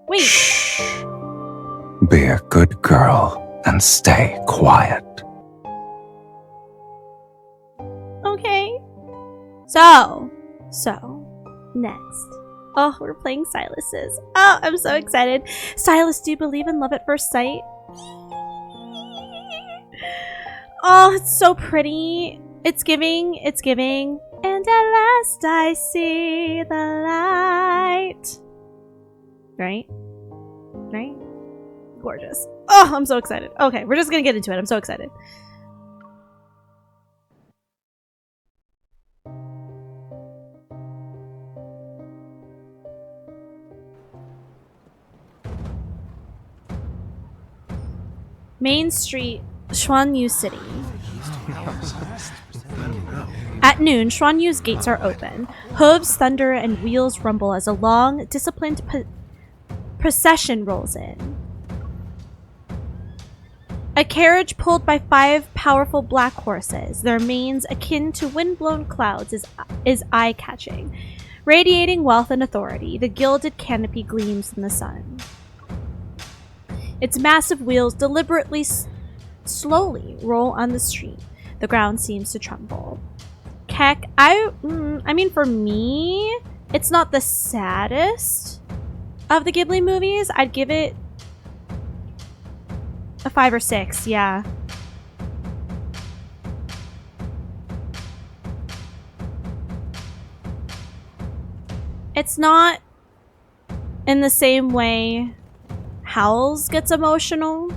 Wait. Shh. Be a good girl and stay quiet. Okay. So, next. Oh, we're playing Sylus's. Oh, I'm so excited. Sylus, do you believe in love at first sight? Oh, it's so pretty. It's giving. And at last I see the light. Right? Gorgeous. Oh, I'm so excited. Okay, we're just gonna get into it. I'm so excited. Main Street, Xuanyu City. At noon, Xuanyu's gates are open. Hooves thunder and wheels rumble as a long, disciplined procession rolls in. A carriage pulled by 5 powerful black horses, their manes akin to wind-blown clouds, is eye-catching. Radiating wealth and authority, the gilded canopy gleams in the sun. Its massive wheels deliberately slowly roll on the street. The ground seems to tremble. Keck, I mean, for me, it's not the saddest of the Ghibli movies. I'd give it a 5 or 6, yeah. It's not in the same way Howl's gets emotional,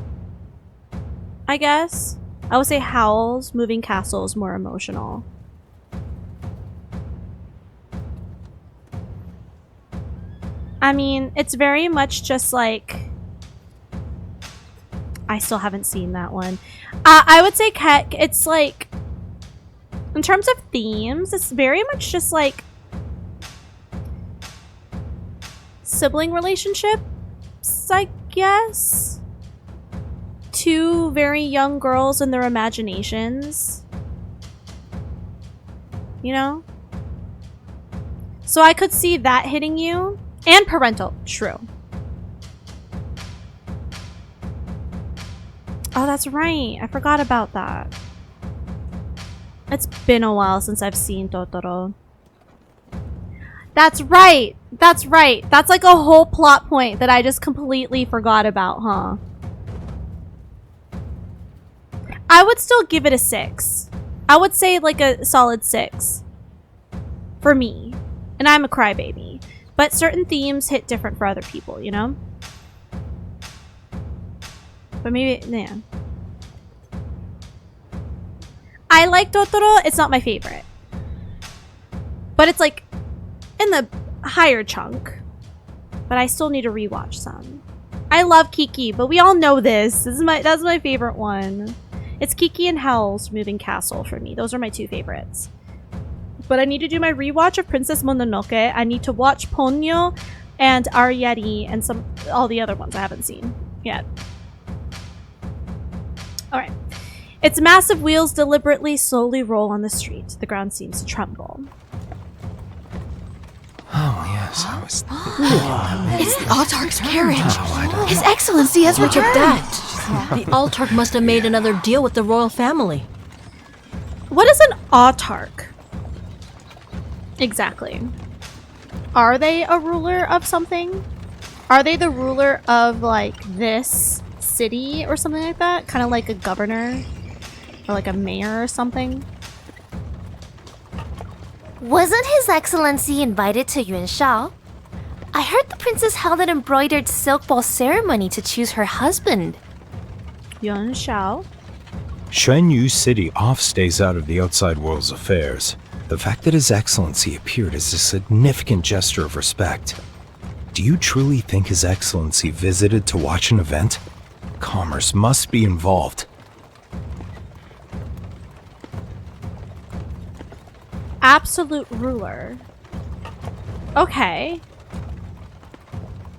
I guess. I would say Howl's Moving Castle is more emotional. I mean, it's very much just like... I still haven't seen that one. I would say Keck, it's like... In terms of themes, it's very much just like... sibling relationships, I guess. 2 very young girls and their imaginations. You know? So I could see that hitting you. And parental. True. Oh, that's right. I forgot about that. It's been a while since I've seen Totoro. That's right. That's right. That's like a whole plot point that I just completely forgot about, huh? I would still give it a 6. I would say like a solid 6. For me. And I'm a crybaby. But certain themes hit different for other people, you know? But maybe, yeah. I like Totoro. It's not my favorite. But it's like in the higher chunk. But I still need to rewatch some. I love Kiki, but we all know this. That's my favorite one. It's Kiki and Howl's Moving Castle for me. Those are my 2 favorites. But I need to do my rewatch of Princess Mononoke. I need to watch Ponyo and Ariete and all the other ones I haven't seen yet. Alright. Its massive wheels deliberately slowly roll on the street. The ground seems to tremble. Oh, yes, I was... It's the Autarch's carriage. His Excellency has returned. Look at that. The Autarch must have made another deal with the royal family. What is an Autarch? Exactly. Are they a ruler of something? Are they the ruler of, like, this city or something like that? Kind of like a governor? Or like a mayor or something? Wasn't His Excellency invited to Yuanshao? I heard the princess held an embroidered silk ball ceremony to choose her husband. Yuanshao? Xuanyu City oft stays out of the outside world's affairs. The fact that His Excellency appeared is a significant gesture of respect. Do you truly think His Excellency visited to watch an event? Commerce must be involved. Absolute ruler. Okay.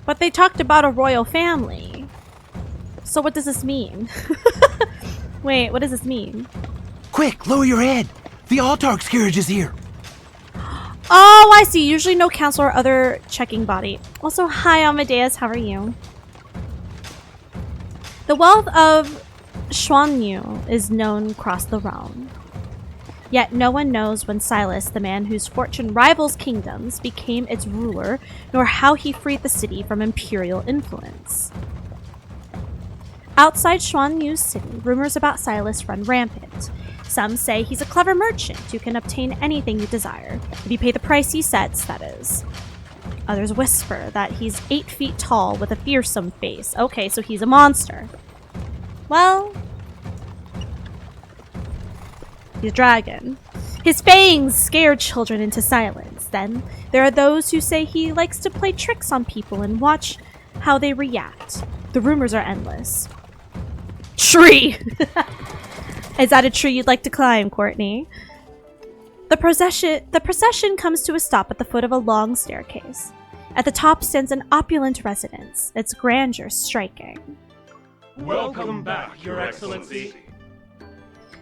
But they talked about a royal family. So what does this mean? Wait, what does this mean? Quick, lower your head. The Autarch's carriage is here. Oh, I see. Usually no council or other checking body. Also, hi Amadeus, how are you? The wealth of Xuanyu is known across the realm. Yet no one knows when Sylus, the man whose fortune rivals kingdoms, became its ruler, nor how he freed the city from imperial influence. Outside Xuanyu's city, rumors about Sylus run rampant. Some say he's a clever merchant who can obtain anything you desire, if you pay the price he sets, that is. Others whisper that he's 8 feet tall with a fearsome face. Okay, so he's a monster. Well, he's a dragon. His fangs scare children into silence. Then there are those who say he likes to play tricks on people and watch how they react. The rumors are endless. Tree! Is that a tree you'd like to climb, Courtney? The procession comes to a stop at the foot of a long staircase. At the top stands an opulent residence, its grandeur striking. Welcome back, Your Excellency.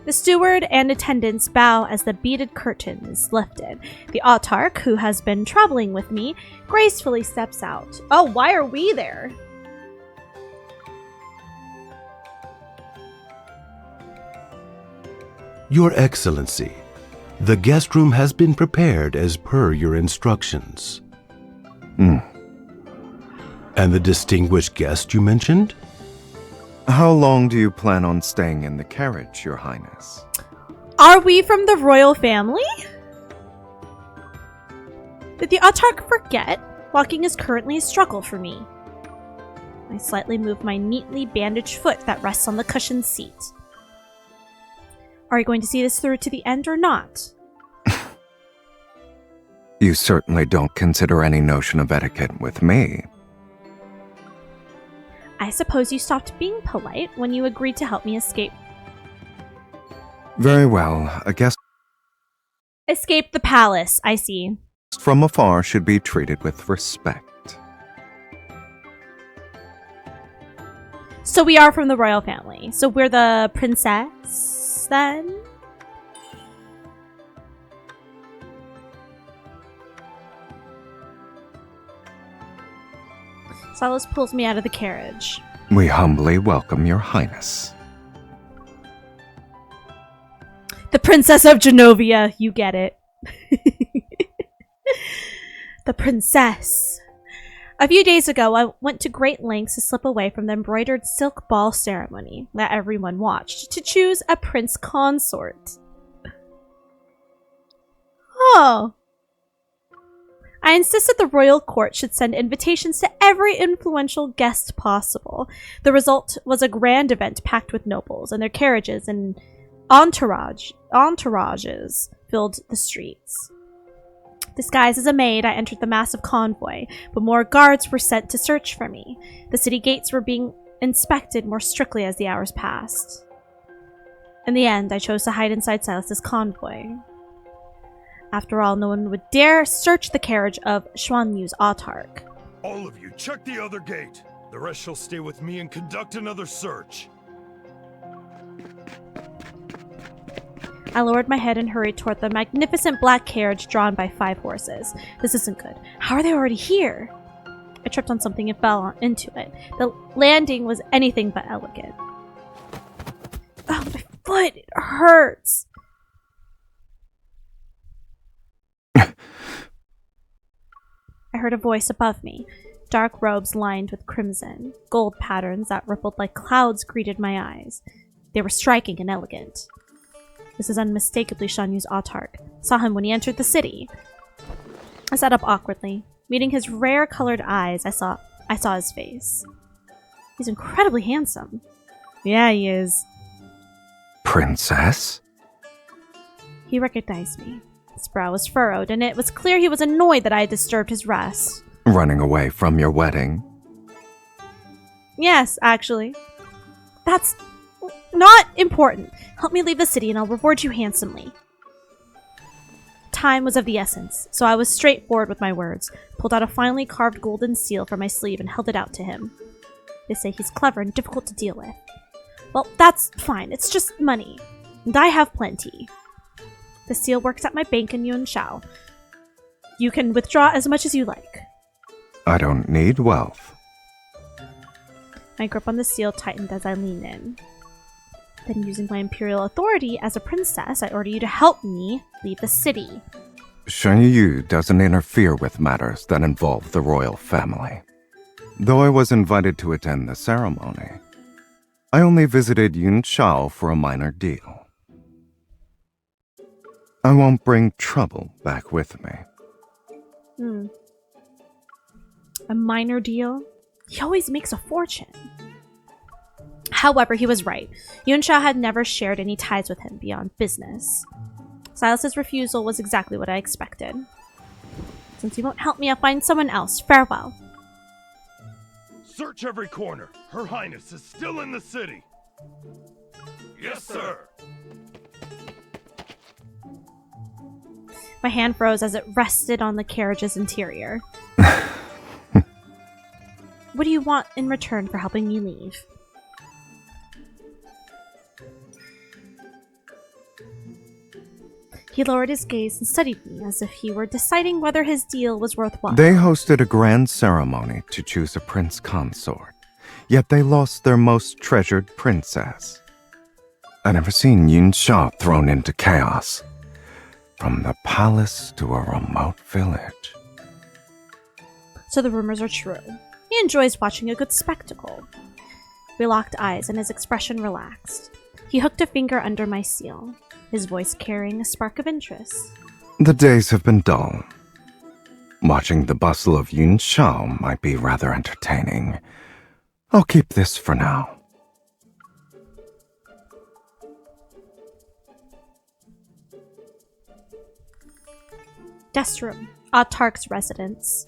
The steward and attendants bow as the beaded curtain is lifted. The autarch, who has been traveling with me, gracefully steps out. Oh, why are we there? Your Excellency, the guest room has been prepared as per your instructions. And the distinguished guest you mentioned? How long do you plan on staying in the carriage, Your Highness? Are we from the royal family? Did the autarch forget? Walking is currently a struggle for me. I slightly move my neatly bandaged foot that rests on the cushioned seat. Are you going to see this through to the end or not? You certainly don't consider any notion of etiquette with me. I suppose you stopped being polite when you agreed to help me escape. Very well, a guest Escape the palace, I see. from afar should be treated with respect. So we are from the royal family. So we're the princess, then? Sylus pulls me out of the carriage. We humbly welcome Your Highness. The Princess of Genovia, you get it. The princess. A few days ago, I went to great lengths to slip away from the embroidered silk ball ceremony that everyone watched to choose a prince consort. Oh. I insisted the royal court should send invitations to every influential guest possible. The result was a grand event packed with nobles, and their carriages and entourages filled the streets. Disguised as a maid, I entered the massive convoy, but more guards were sent to search for me. The city gates were being inspected more strictly as the hours passed. In the end, I chose to hide inside Sylus's convoy. After all, no one would dare search the carriage of Xuanyu's autarch. All of you, check the other gate. The rest shall stay with me and conduct another search. I lowered my head and hurried toward the magnificent black carriage drawn by 5 horses. This isn't good. How are they already here? I tripped on something and fell into it. The landing was anything but elegant. Oh, my foot! It hurts! I heard a voice above me. Dark robes lined with crimson. Gold patterns that rippled like clouds greeted my eyes. They were striking and elegant. This is unmistakably Xuanyu's autarch. Saw him when he entered the city. I sat up awkwardly. Meeting his rare-colored eyes, I saw his face. He's incredibly handsome. Yeah, he is. Princess? He recognized me. His brow was furrowed, and it was clear he was annoyed that I had disturbed his rest. Running away from your wedding? Yes, actually. That's not important. Help me leave the city and I'll reward you handsomely. Time was of the essence, so I was straightforward with my words, pulled out a finely carved golden seal from my sleeve and held it out to him. They say he's clever and difficult to deal with. Well, that's fine. It's just money. And I have plenty. The seal works at my bank in Yunshao. You can withdraw as much as you like. I don't need wealth. My grip on the seal tightened as I leaned in. Then, using my imperial authority as a princess, I order you to help me leave the city. Shen Yu doesn't interfere with matters that involve the royal family. Though I was invited to attend the ceremony, I only visited Yun Shao for a minor deal. I won't bring trouble back with me. A minor deal? He always makes a fortune. However, he was right. Yun Shao had never shared any ties with him beyond business. Sylus's refusal was exactly what I expected. Since you won't help me, I'll find someone else. Farewell. Search every corner. Her Highness is still in the city. Yes, sir. My hand froze as it rested on the carriage's interior. What do you want in return for helping me leave? He lowered his gaze and studied me as if he were deciding whether his deal was worthwhile. They hosted a grand ceremony to choose a prince consort, yet they lost their most treasured princess. I never seen Yun Shao thrown into chaos, from the palace to a remote village. So the rumors are true. He enjoys watching a good spectacle. We locked eyes and his expression relaxed. He hooked a finger under my seal, his voice carrying a spark of interest. The days have been dull. Watching the bustle of Yun Shao might be rather entertaining. I'll keep this for now. Guest room, Autarch's residence.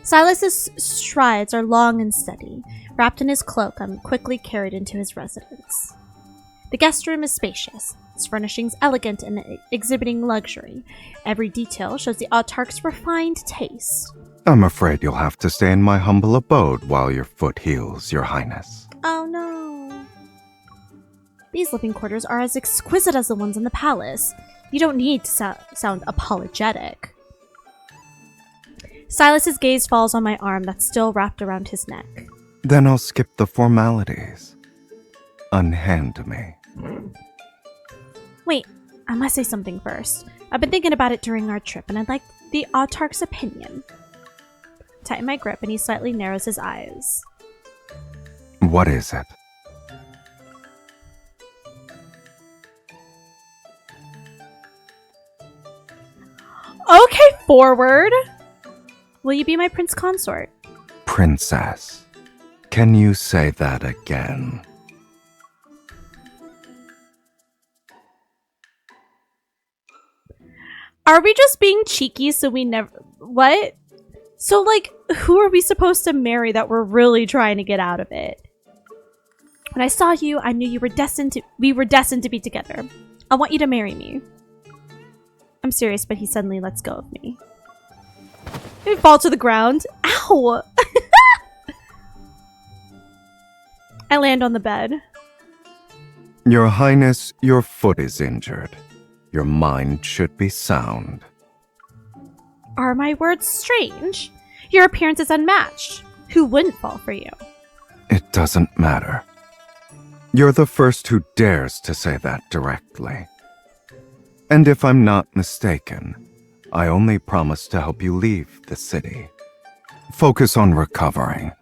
Sylus's strides are long and steady. Wrapped in his cloak, I'm quickly carried into his residence. The guest room is spacious, its furnishings elegant and exhibiting luxury. Every detail shows the Autarch's refined taste. I'm afraid you'll have to stay in my humble abode while your foot heals, Your Highness. Oh no. These living quarters are as exquisite as the ones in the palace. You don't need to sound apologetic. Sylus's gaze falls on my arm that's still wrapped around his neck. Then I'll skip the formalities. Unhand me. Wait, I must say something first. I've been thinking about it during our trip, and I'd like the Autarch's opinion. Tighten my grip, and he slightly narrows his eyes. What is it? Okay, forward! Will you be my prince consort? Princess. Can you say that again? Are we just being cheeky so we never... What? So, like, who are we supposed to marry that we're really trying to get out of it? When I saw you, I knew we were destined to be together. I want you to marry me. I'm serious, but he suddenly lets go of me. I fall to the ground. Ow! I land on the bed. Your Highness, your foot is injured. Your mind should be sound. Are my words strange? Your appearance is unmatched. Who wouldn't fall for you? It doesn't matter. You're the first who dares to say that directly. And if I'm not mistaken, I only promise to help you leave the city. Focus on recovering.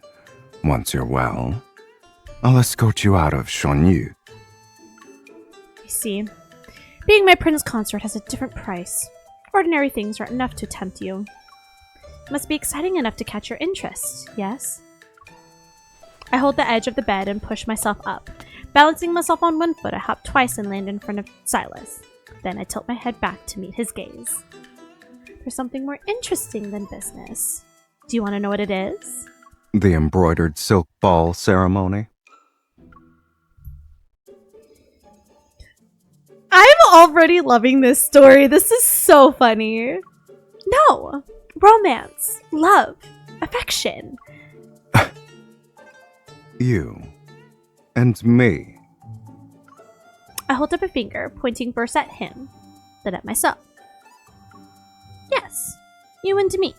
Once you're well, I'll escort you out of Shonyu. I see. Being my prince consort has a different price. Ordinary things aren't enough to tempt you. It must be exciting enough to catch your interest, yes? I hold the edge of the bed and push myself up. Balancing myself on one foot, I hop twice and land in front of Sylus. Then I tilt my head back to meet his gaze. There's something more interesting than business. Do you want to know what it is? The embroidered silk ball ceremony? I'm already loving this story. This is so funny. No. Romance. Love. Affection. You. And me. I hold up a finger, pointing first at him, then at myself. Yes. genuine to me.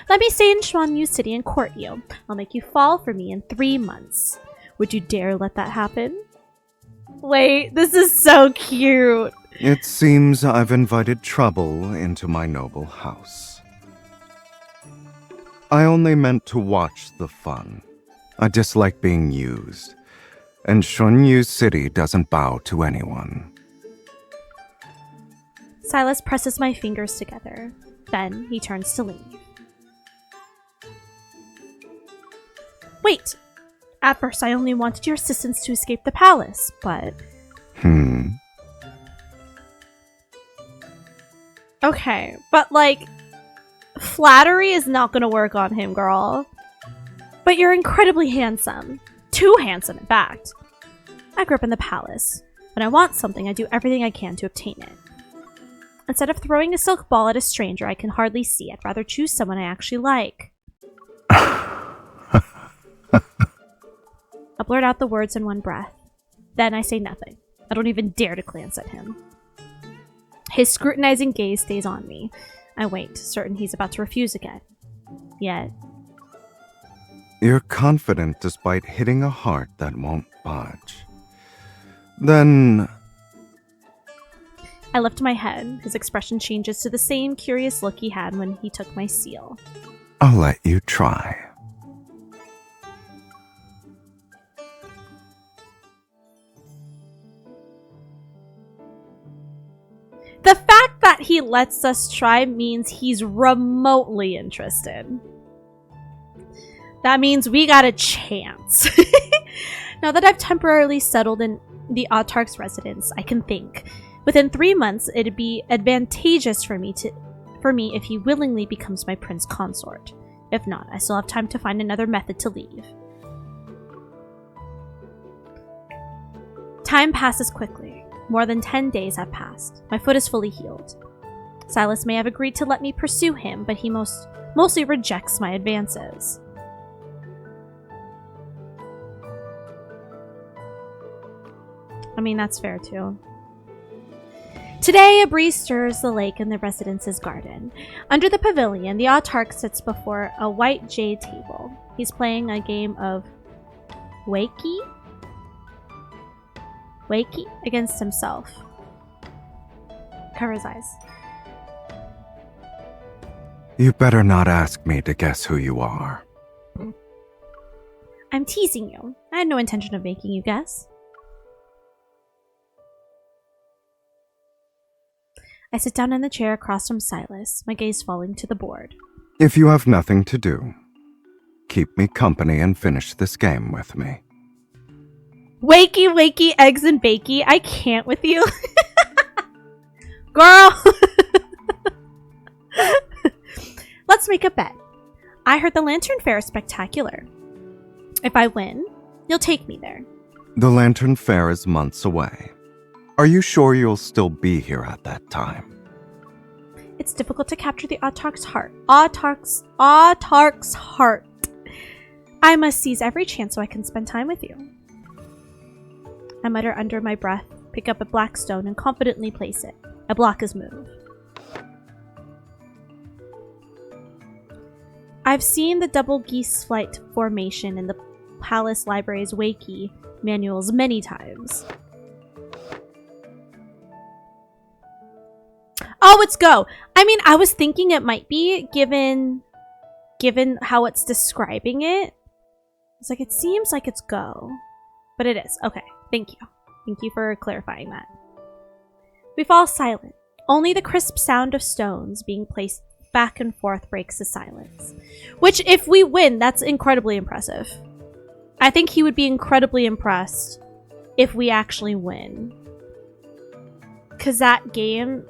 Let me stay in Xuanyu City and court you. I'll make you fall for me in 3 months. Would you dare let that happen? Wait, this is so cute. It seems I've invited trouble into my noble house. I only meant to watch the fun. I dislike being used, and Xuanyu City doesn't bow to anyone. Sylus presses my fingers together. Then he turns to leave. Wait! At first I only wanted your assistance to escape the palace, but... Okay, but like, flattery is not gonna work on him, girl. But you're incredibly handsome. Too handsome, in fact. I grew up in the palace. When I want something, I do everything I can to obtain it. Instead of throwing a silk ball at a stranger I can hardly see, I'd rather choose someone I actually like. I blurt out the words in one breath. Then I say nothing. I don't even dare to glance at him. His scrutinizing gaze stays on me. I wait, certain he's about to refuse again. Yet... You're confident despite hitting a heart that won't budge. Then... I lift my head. His expression changes to the same curious look he had when he took my seal. I'll let you try. The fact that he lets us try means he's remotely interested. That means we got a chance. Now that I've temporarily settled in the Autarch's residence, I can think. Within 3 months, it'd be advantageous for me if he willingly becomes my prince consort. If not, I still have time to find another method to leave. Time passes quickly. More than 10 days have passed. My foot is fully healed. Sylus may have agreed to let me pursue him, but he mostly rejects my advances. I mean, that's fair too. Today, a breeze stirs the lake in the residence's garden. Under the pavilion, the Autarch sits before a white jade table. He's playing a game of Wakey against himself. Cover his eyes. You better not ask me to guess who you are. I'm teasing you. I had no intention of making you guess. I sit down in the chair across from Sylus, my gaze falling to the board. If you have nothing to do, keep me company and finish this game with me. Wakey, eggs and bakey. I can't with you. Girl! Let's make a bet. I heard the Lantern Fair is spectacular. If I win, you'll take me there. The Lantern Fair is months away. Are you sure you'll still be here at that time? It's difficult to capture the Autarch's heart. Autarch's heart. I must seize every chance so I can spend time with you. I mutter under my breath, pick up a black stone, and confidently place it. I block his move. I've seen the double geese flight formation in the Palace Library's Wakey manuals many times. Oh, it's go! I mean, I was thinking it might be, given how it's describing it. It's like, it seems like it's go. But it is. Okay, thank you. Thank you for clarifying that. We fall silent. Only the crisp sound of stones being placed back and forth breaks the silence. Which, if we win, that's incredibly impressive. I think he would be incredibly impressed if we actually win. Because that game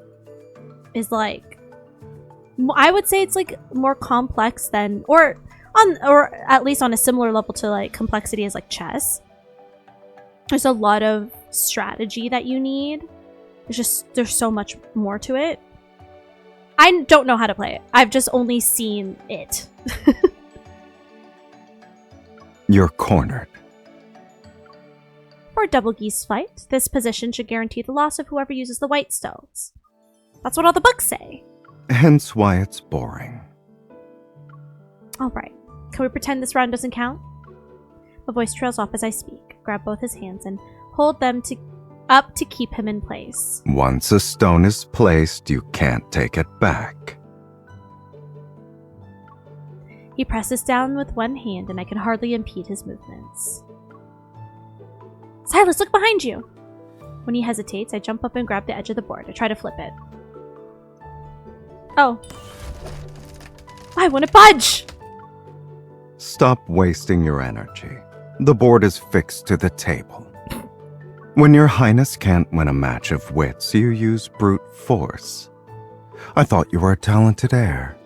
is like... I would say it's like more complex than... Or at least on a similar level to like complexity as like chess. There's a lot of strategy that you need. There's so much more to it. I don't know how to play it. I've just only seen it. You're cornered. For a double geese fight, this position should guarantee the loss of whoever uses the white stones. That's what all the books say. Hence why it's boring. Alright. Can we pretend this round doesn't count? My voice trails off as I speak. Grab both his hands and hold them up to keep him in place. Once a stone is placed, you can't take it back. He presses down with one hand and I can hardly impede his movements. Sylus, look behind you! When he hesitates, I jump up and grab the edge of the board. I try to flip it. Oh. Why won't it budge? Stop wasting your energy. The board is fixed to the table. When your highness can't win a match of wits, you use brute force. I thought you were a talented heir.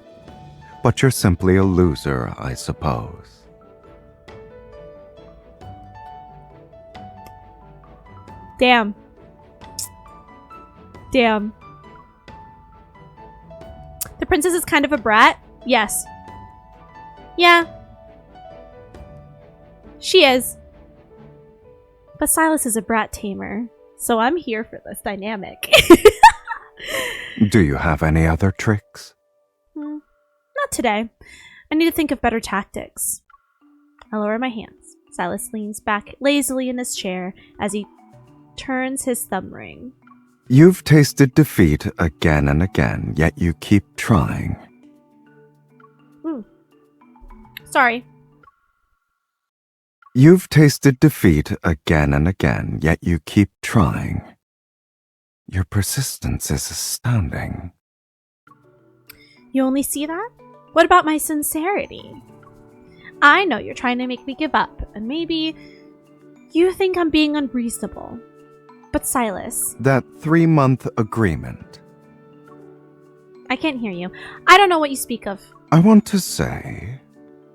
But you're simply a loser, I suppose. Damn. Damn. The princess is kind of a brat? Yes. Yeah. She is. But Sylus is a brat tamer, so I'm here for this dynamic. Do you have any other tricks? Not today. I need to think of better tactics. I lower my hands. Sylus leans back lazily in his chair as he turns his thumb ring. You've tasted defeat again and again, yet you keep trying. Sorry. You've tasted defeat again and again, yet you keep trying. Your persistence is astounding. You only see that? What about my sincerity? I know you're trying to make me give up, and maybe you think I'm being unreasonable. But Sylus... That 3-month agreement. I can't hear you. I don't know what you speak of. I want to say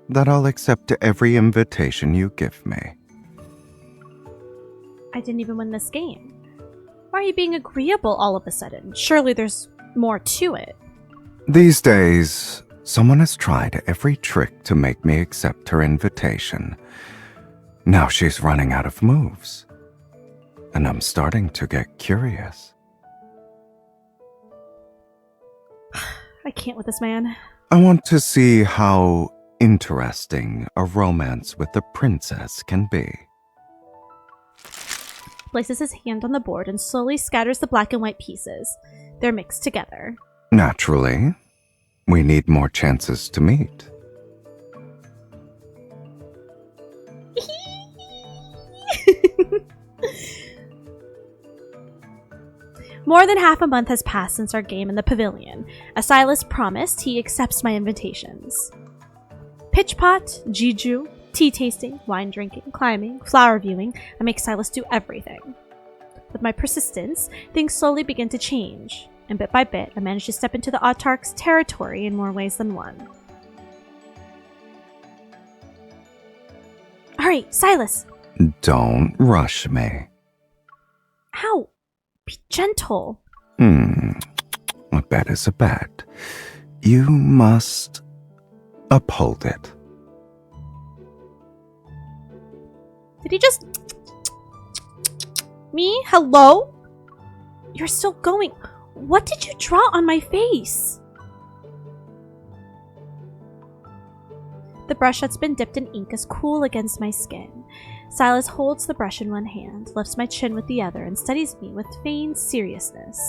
that I'll accept every invitation you give me. I didn't even win this game. Why are you being agreeable all of a sudden? Surely there's more to it. These days, someone has tried every trick to make me accept her invitation. Now she's running out of moves. And I'm starting to get curious. I can't with this man. I want to see how interesting a romance with a princess can be. Places his hand on the board and slowly scatters the black and white pieces. They're mixed together. Naturally, we need more chances to meet. More than half a month has passed since our game in the pavilion. As Sylus promised, he accepts my invitations. Pitch pot, jiju, tea tasting, wine drinking, climbing, flower viewing. I make Sylus do everything. With my persistence, things slowly begin to change, and bit by bit, I manage to step into the Autarch's territory in more ways than one. Alright, Sylus! Don't rush me. Ow! Be gentle. A bet is a bet. You must uphold it. Did he just... Me? Hello? You're still going. What did you draw on my face? The brush that's been dipped in ink is cool against my skin. Sylus holds the brush in one hand, lifts my chin with the other, and studies me with feigned seriousness.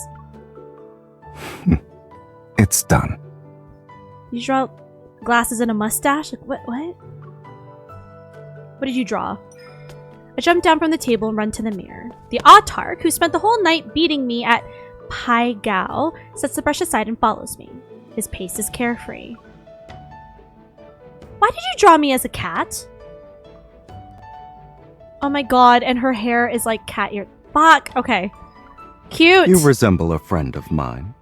It's done. You draw glasses and a mustache? Like, what? What did you draw? I jump down from the table and run to the mirror. The Autarch, who spent the whole night beating me at Pai Gao, sets the brush aside and follows me. His pace is carefree. Why did you draw me as a cat? Oh my god, and her hair is like cat ear. Fuck! Okay. Cute! You resemble a friend of mine.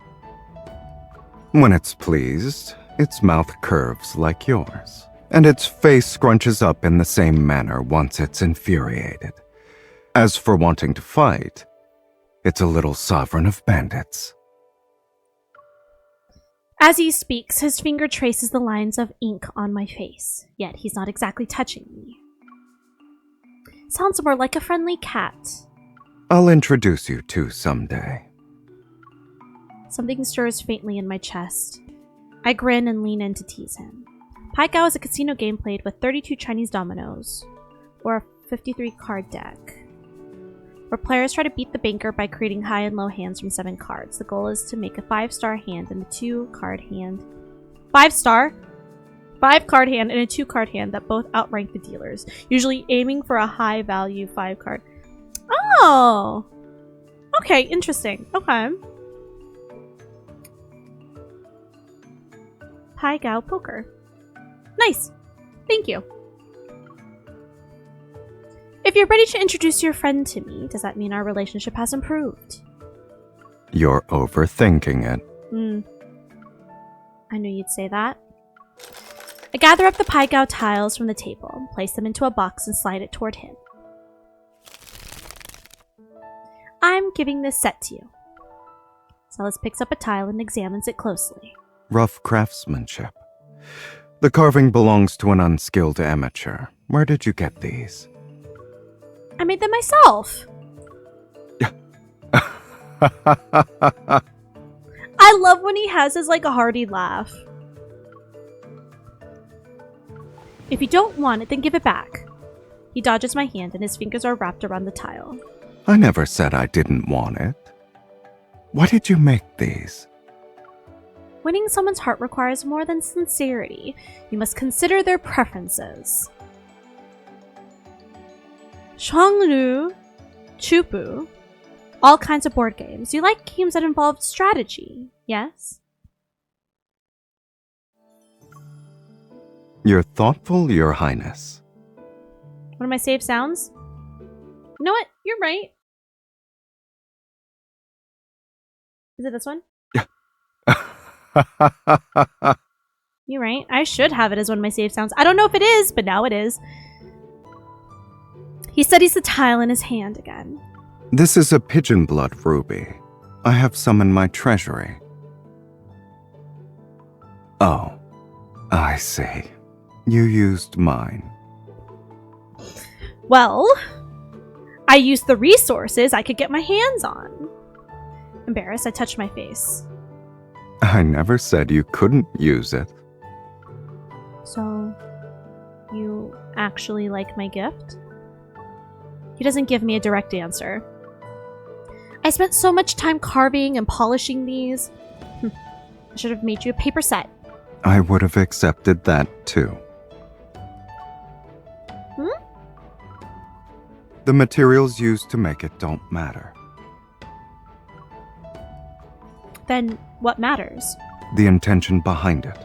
When it's pleased, its mouth curves like yours, and its face scrunches up in the same manner once it's infuriated. As for wanting to fight, it's a little sovereign of bandits. As he speaks, his finger traces the lines of ink on my face, yet he's not exactly touching me. Sounds more like a friendly cat. I'll introduce you to someday. Something stirs faintly in my chest. I grin and lean in to tease him. Pai Gow is a casino game played with 32 Chinese dominoes, or a 53 card deck, where players try to beat the banker by creating high and low hands from 7 cards. The goal is to make a 5-star hand and a 2-card hand. 5-star? 5-card hand and a 2-card hand that both outrank the dealers, usually aiming for a high-value 5-card. Oh! Okay, interesting. Okay. Pai Gow Poker. Nice. Thank you. If you're ready to introduce your friend to me, does that mean our relationship has improved? You're overthinking it. I knew you'd say that. I gather up the Pai Gow tiles from the table, place them into a box, and slide it toward him. I'm giving this set to you. Sylus picks up a tile and examines it closely. Rough craftsmanship. The carving belongs to an unskilled amateur. Where did you get these? I made them myself. I love when he has his like a hearty laugh. If you don't want it, then give it back. He dodges my hand and his fingers are wrapped around the tile. I never said I didn't want it. Why did you make these? Winning someone's heart requires more than sincerity. You must consider their preferences. Shuanglu, Chupu, all kinds of board games. You like games that involve strategy, yes? You're thoughtful, Your Highness. One of my save sounds? You know what? You're right. Is it this one? You're right. I should have it as one of my save sounds. I don't know if it is, but now it is. He studies the tile in his hand again. This is a pigeon blood ruby. I have some in my treasury. Oh, I see. You used mine. Well, I used the resources I could get my hands on. Embarrassed, I touched my face. I never said you couldn't use it. So, you actually like my gift? He doesn't give me a direct answer. I spent so much time carving and polishing these. I should have made you a paper set. I would have accepted that too. The materials used to make it don't matter. Then what matters? The intention behind it.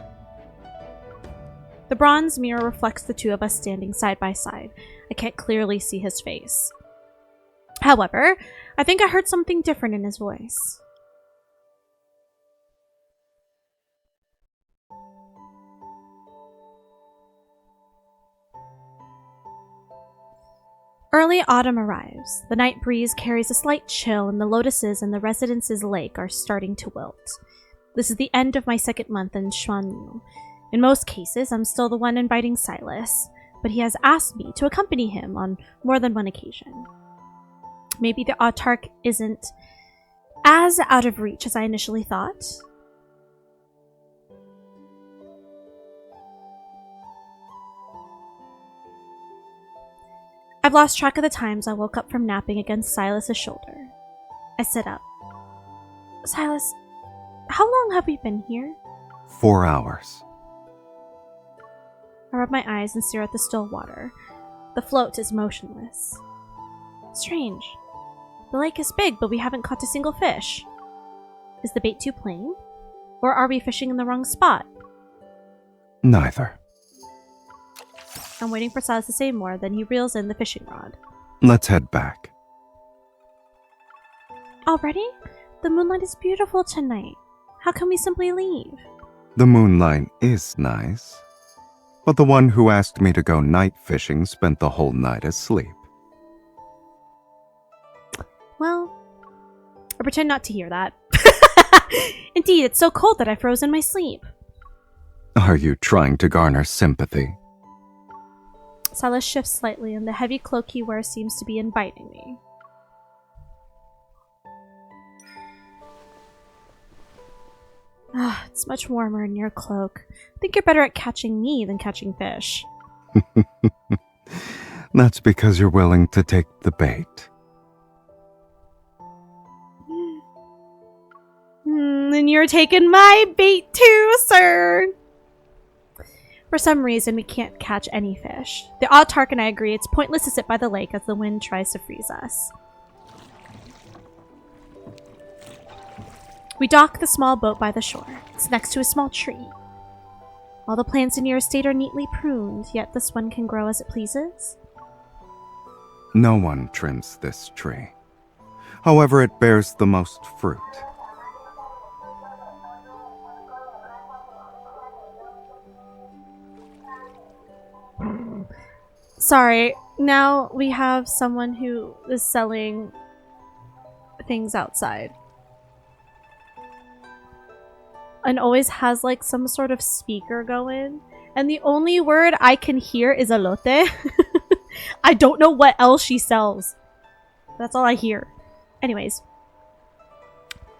The bronze mirror reflects the two of us standing side by side. I can't clearly see his face. However, I think I heard something different in his voice. Early autumn arrives. The night breeze carries a slight chill, and the lotuses in the residence's lake are starting to wilt. This is the end of my second month in Xuanyu. In most cases, I'm still the one inviting Sylus, but he has asked me to accompany him on more than one occasion. Maybe the autarch isn't as out of reach as I initially thought. I've lost track of the times I woke up from napping against Sylus' shoulder. I sit up. Sylus, how long have we been here? 4 hours. I rub my eyes and stare at the still water. The float is motionless. Strange. The lake is big, but we haven't caught a single fish. Is the bait too plain? Or are we fishing in the wrong spot? Neither. I'm waiting for Sylus to say more, then he reels in the fishing rod. Let's head back. Already? The moonlight is beautiful tonight. How can we simply leave? The moonlight is nice. But the one who asked me to go night fishing spent the whole night asleep. Well, I pretend not to hear that. Indeed, it's so cold that I froze in my sleep. Are you trying to garner sympathy? Sylus shifts slightly, and the heavy cloak he wears seems to be inviting me. Ah, it's much warmer in your cloak. I think you're better at catching me than catching fish. That's because you're willing to take the bait. And you're taking my bait too, sir! For some reason, we can't catch any fish. The Autarch and I agree it's pointless to sit by the lake as the wind tries to freeze us. We dock the small boat by the shore. It's next to a small tree. All the plants in your estate are neatly pruned, yet this one can grow as it pleases. No one trims this tree. However, it bears the most fruit. Sorry, now we have someone who is selling things outside. And always has like some sort of speaker going. And the only word I can hear is elote. I don't know what else she sells. That's all I hear. Anyways.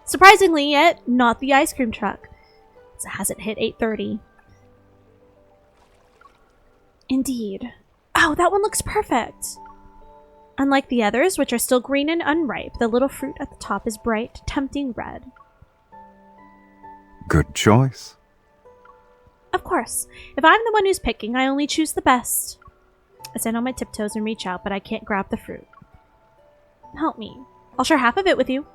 Surprisingly yet, not the ice cream truck. It hasn't hit 8:30. Indeed. Oh, that one looks perfect. Unlike the others, which are still green and unripe, the little fruit at the top is bright, tempting red. Good choice. Of course. If I'm the one who's picking, I only choose the best. I stand on my tiptoes and reach out, but I can't grab the fruit. Help me. I'll share half of it with you.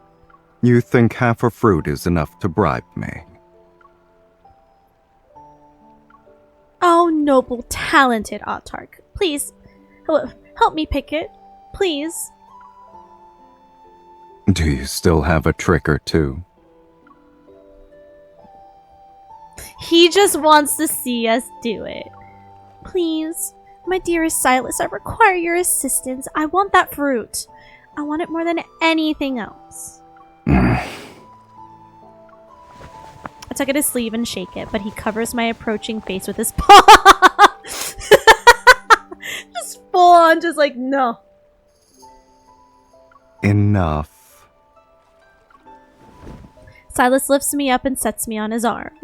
You think half a fruit is enough to bribe me? Oh, noble, talented Autarch. Please, help me pick it. Please. Do you still have a trick or two? He just wants to see us do it. Please, my dearest Sylus, I require your assistance. I want that fruit. I want it more than anything else. I tuck at his sleeve and shake it, but he covers my approaching face with his paw. Just full on, just like, no. Enough. Sylus lifts me up and sets me on his arm.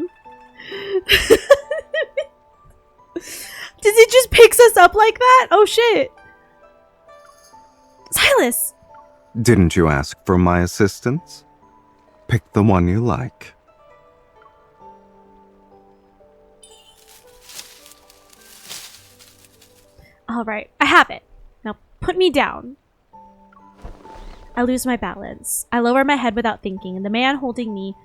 Does he just picks us up like that? Oh shit. Sylus! Didn't you ask for my assistance? Pick the one you like. Alright, I have it. Now put me down. I lose my balance. I lower my head without thinking, and the man holding me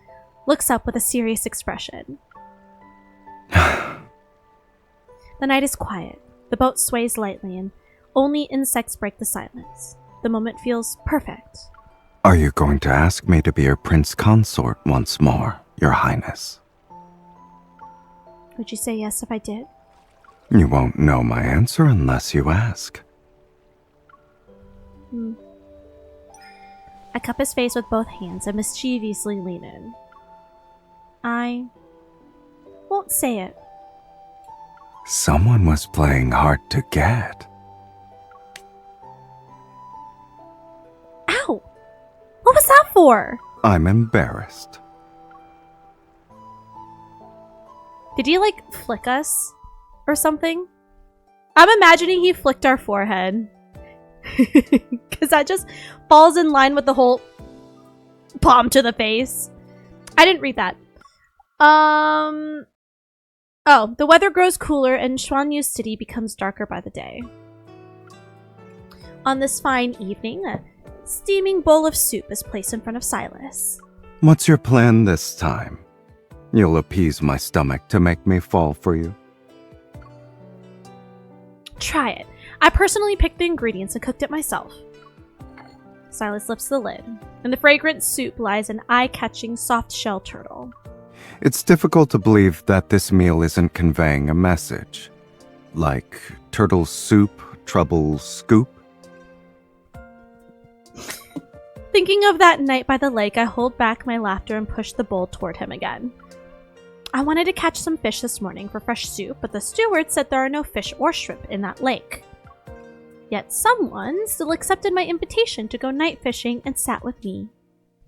looks up with a serious expression. The night is quiet. The boat sways lightly, and only insects break the silence. The moment feels perfect. Are you going to ask me to be your prince consort once more, your highness? Would you say yes if I did? You won't know my answer unless you ask. I cup his face with both hands and mischievously lean in. I won't say it. Someone was playing hard to get. Ow! What was that for? I'm embarrassed. Did he, like, flick us? Or something? I'm imagining he flicked our forehead. Because that just falls in line with the whole palm to the face. I didn't read that. Oh, the weather grows cooler and Xuanyu City becomes darker by the day. On this fine evening, a steaming bowl of soup is placed in front of Sylus. What's your plan this time? You'll appease my stomach to make me fall for you? Try it. I personally picked the ingredients and cooked it myself. Sylus lifts the lid. In the fragrant soup lies an eye-catching soft-shell turtle. It's difficult to believe that this meal isn't conveying a message. Like turtle soup, trouble scoop. Thinking of that night by the lake, I hold back my laughter and push the bowl toward him again. I wanted to catch some fish this morning for fresh soup, but the steward said there are no fish or shrimp in that lake. Yet someone still accepted my invitation to go night fishing and sat with me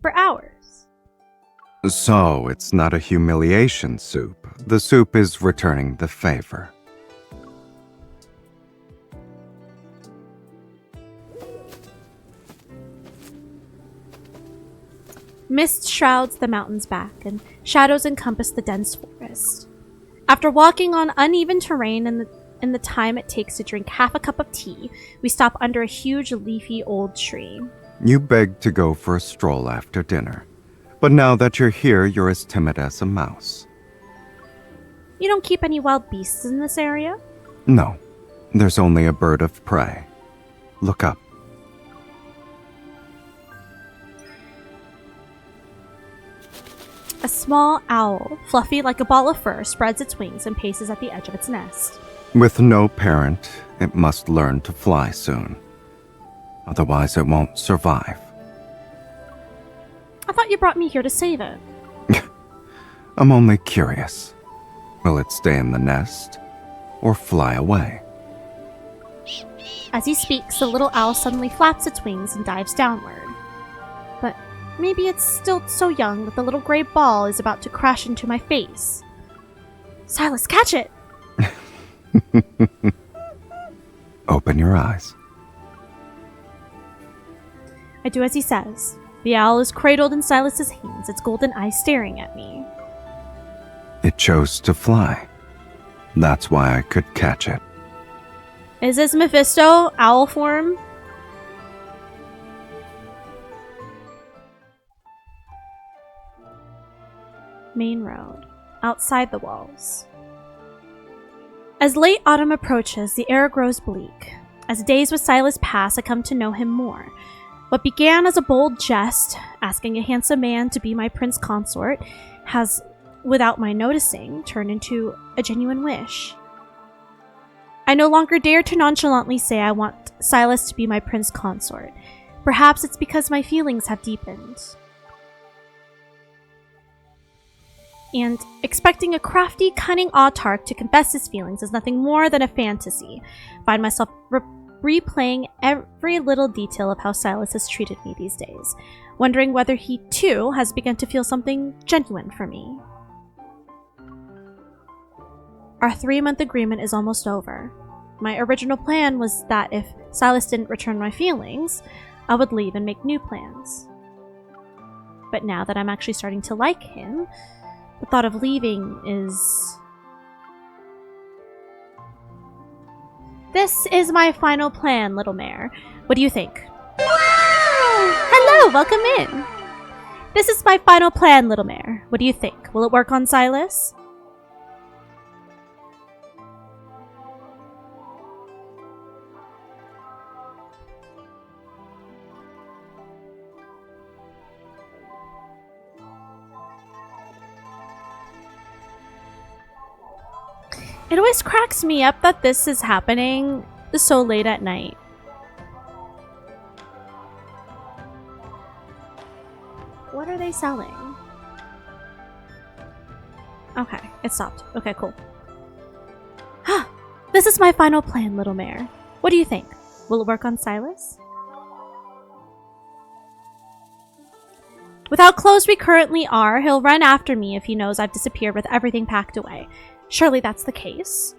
for hours. So, it's not a humiliation soup. The soup is returning the favor. Mist shrouds the mountains back, and shadows encompass the dense forest. After walking on uneven terrain in the time it takes to drink half a cup of tea, we stop under a huge leafy old tree. You begged to go for a stroll after dinner. But now that you're here, you're as timid as a mouse. You don't keep any wild beasts in this area? No, there's only a bird of prey. Look up. A small owl, fluffy like a ball of fur, spreads its wings and paces at the edge of its nest. With no parent, it must learn to fly soon. Otherwise, it won't survive. I thought you brought me here to save it. I'm only curious. Will it stay in the nest or fly away? As he speaks, the little owl suddenly flaps its wings and dives downward. But maybe it's still so young that the little gray ball is about to crash into my face. Sylus, catch it! Open your eyes. I do as he says. The owl is cradled in Sylus's hands, its golden eyes staring at me. It chose to fly. That's why I could catch it. Is this Mephisto, owl form? Main road, outside the walls. As late autumn approaches, the air grows bleak. As days with Sylus pass, I come to know him more. What began as a bold jest, asking a handsome man to be my prince consort, has, without my noticing, turned into a genuine wish. I no longer dare to nonchalantly say I want Sylus to be my prince consort. Perhaps it's because my feelings have deepened. And expecting a crafty, cunning autarch to confess his feelings is nothing more than a fantasy. Find myself replaying every little detail of how Sylus has treated me these days, wondering whether he too has begun to feel something genuine for me. Our 3-month agreement is almost over. My original plan was that if Sylus didn't return my feelings, I would leave and make new plans. But now that I'm actually starting to like him, the thought of leaving is... This is my final plan, little mare. What do you think? Hello, welcome in. This is my final plan, little mare. What do you think? Will it work on Sylus? It always cracks me up that this is happening so late at night. What are they selling? Okay, it stopped. Okay, cool. This is my final plan, little mare. What do you think? Will it work on Sylus? With how close we currently are, he'll run after me if he knows I've disappeared with everything packed away. Surely that's the case.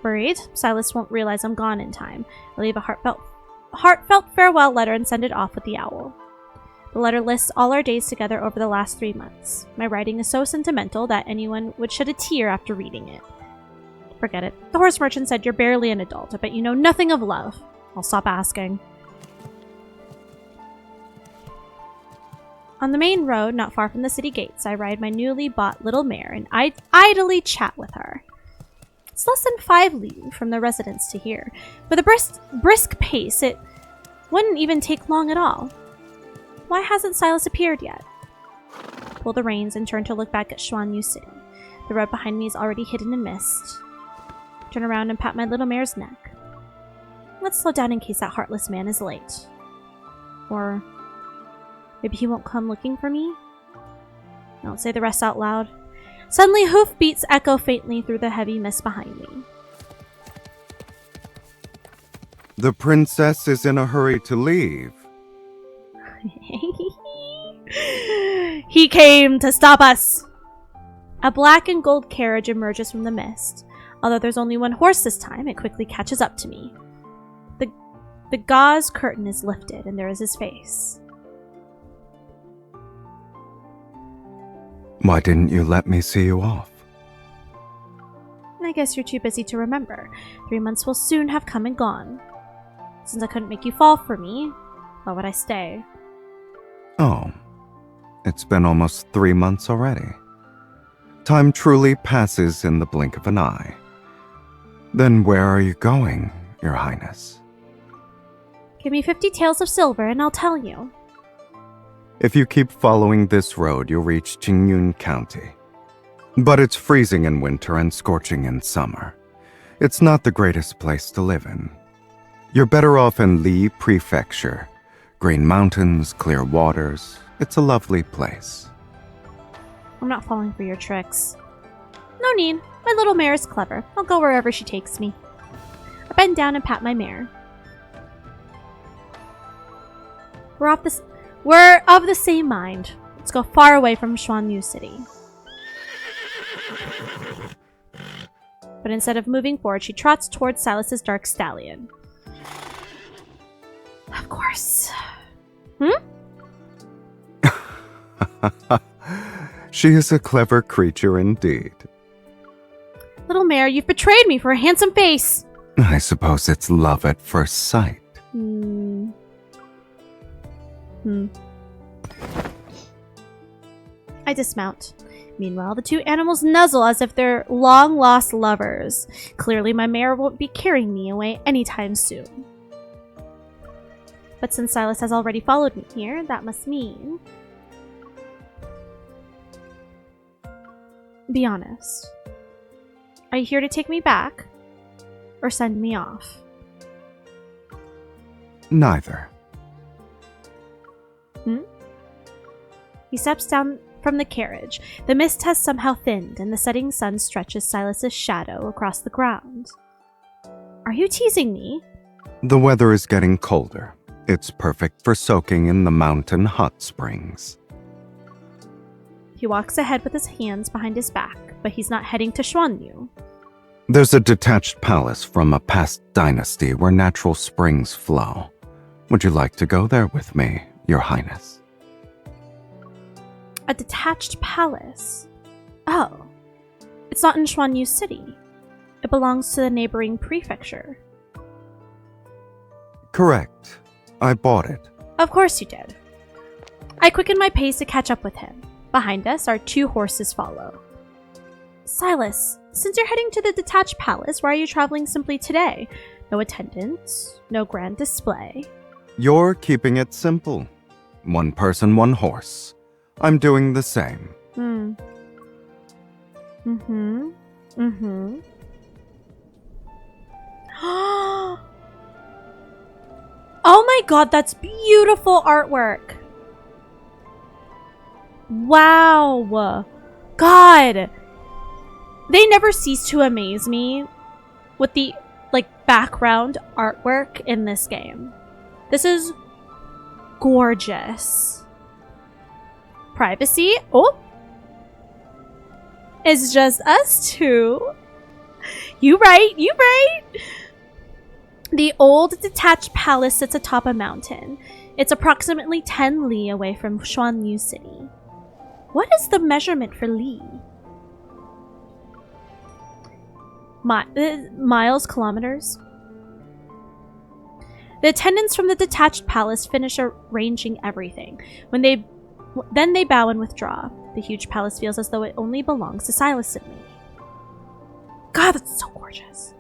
Worried, Sylus won't realize I'm gone in time. I leave a heartfelt farewell letter and send it off with the owl. The letter lists all our days together over the last 3 months. My writing is so sentimental that anyone would shed a tear after reading it. Forget it. The horse merchant said you're barely an adult. I bet you know nothing of love. I'll stop asking. On the main road, not far from the city gates, I ride my newly bought little mare and idly chat with her. It's less than 5 li from the residence to here. With a brisk pace, it wouldn't even take long at all. Why hasn't Sylus appeared yet? Pull the reins and turn to look back at Xuanyu City. The road behind me is already hidden in mist. Turn around and pat my little mare's neck. Let's slow down in case that heartless man is late. Or... maybe he won't come looking for me? I don't say the rest out loud. Suddenly, hoofbeats echo faintly through the heavy mist behind me. The princess is in a hurry to leave. He came to stop us! A black and gold carriage emerges from the mist. Although there's only one horse this time, it quickly catches up to me. The gauze curtain is lifted, and there is his face. Why didn't you let me see you off? I guess you're too busy to remember. 3 months will soon have come and gone. Since I couldn't make you fall for me, why would I stay? Oh, it's been almost 3 months already. Time truly passes in the blink of an eye. Then where are you going, Your Highness? Give me 50 taels of silver and I'll tell you. If you keep following this road, you'll reach Qingyun County. But it's freezing in winter and scorching in summer. It's not the greatest place to live in. You're better off in Li Prefecture. Green mountains, clear waters. It's a lovely place. I'm not falling for your tricks. No need. My little mare is clever. I'll go wherever she takes me. I bend down and pat my mare. We're of the same mind. Let's go far away from Xuanyu City. But instead of moving forward, she trots towards Sylus's dark stallion. Of course. She is a clever creature indeed. Little mare, you've betrayed me for a handsome face. I suppose it's love at first sight. I dismount. Meanwhile, the two animals nuzzle as if they're long-lost lovers. Clearly, my mare won't be carrying me away anytime soon. But since Sylus has already followed me here, that must mean... Be honest. Are you here to take me back? Or send me off? Neither. He steps down from the carriage. The mist has somehow thinned, and the setting sun stretches Sylus's shadow across the ground. Are you teasing me? The weather is getting colder. It's perfect for soaking in the mountain hot springs. He walks ahead with his hands behind his back, but he's not heading to Xuanyu. There's a detached palace from a past dynasty where natural springs flow. Would you like to go there with me, Your Highness? A detached palace? Oh. It's not in Xuanyu City. It belongs to the neighboring prefecture. Correct. I bought it. Of course you did. I quicken my pace to catch up with him. Behind us, our 2 horses follow. Sylus, since you're heading to the detached palace, why are you traveling simply today? No attendants, no grand display. You're keeping it simple. 1 person, 1 horse. I'm doing the same. Oh my god, that's beautiful artwork. Wow. God. They never cease to amaze me with the background artwork in this game. This is gorgeous. Privacy. Oh. It's just us 2. You right. The old detached palace sits atop a mountain. It's approximately 10 li away from Xuanyu City. What is the measurement for li? Miles, kilometers? The attendants from the detached palace finish arranging everything. Then they bow and withdraw. The huge palace feels as though it only belongs to Sylus and me. God, that's so gorgeous.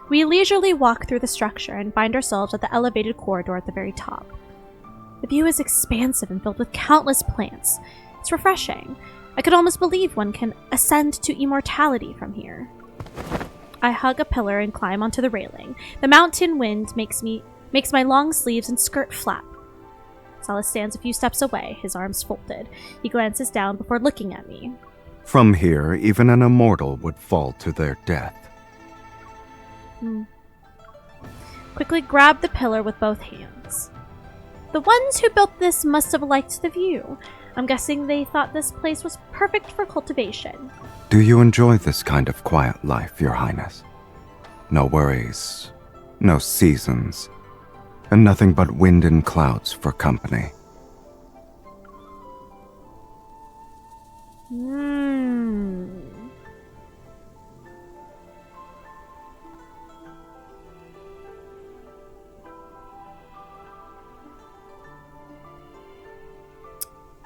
We leisurely walk through the structure and find ourselves at the elevated corridor at the very top. The view is expansive and filled with countless plants. It's refreshing. I could almost believe one can ascend to immortality from here. I hug a pillar and climb onto the railing. The mountain wind makes my long sleeves and skirt flap. Sylus stands a few steps away, his arms folded. He glances down before looking at me. From here, even an immortal would fall to their death. Quickly grab the pillar with both hands. The ones who built this must have liked the view. I'm guessing they thought this place was perfect for cultivation. Do you enjoy this kind of quiet life, Your Highness? No worries, no seasons, and nothing but wind and clouds for company.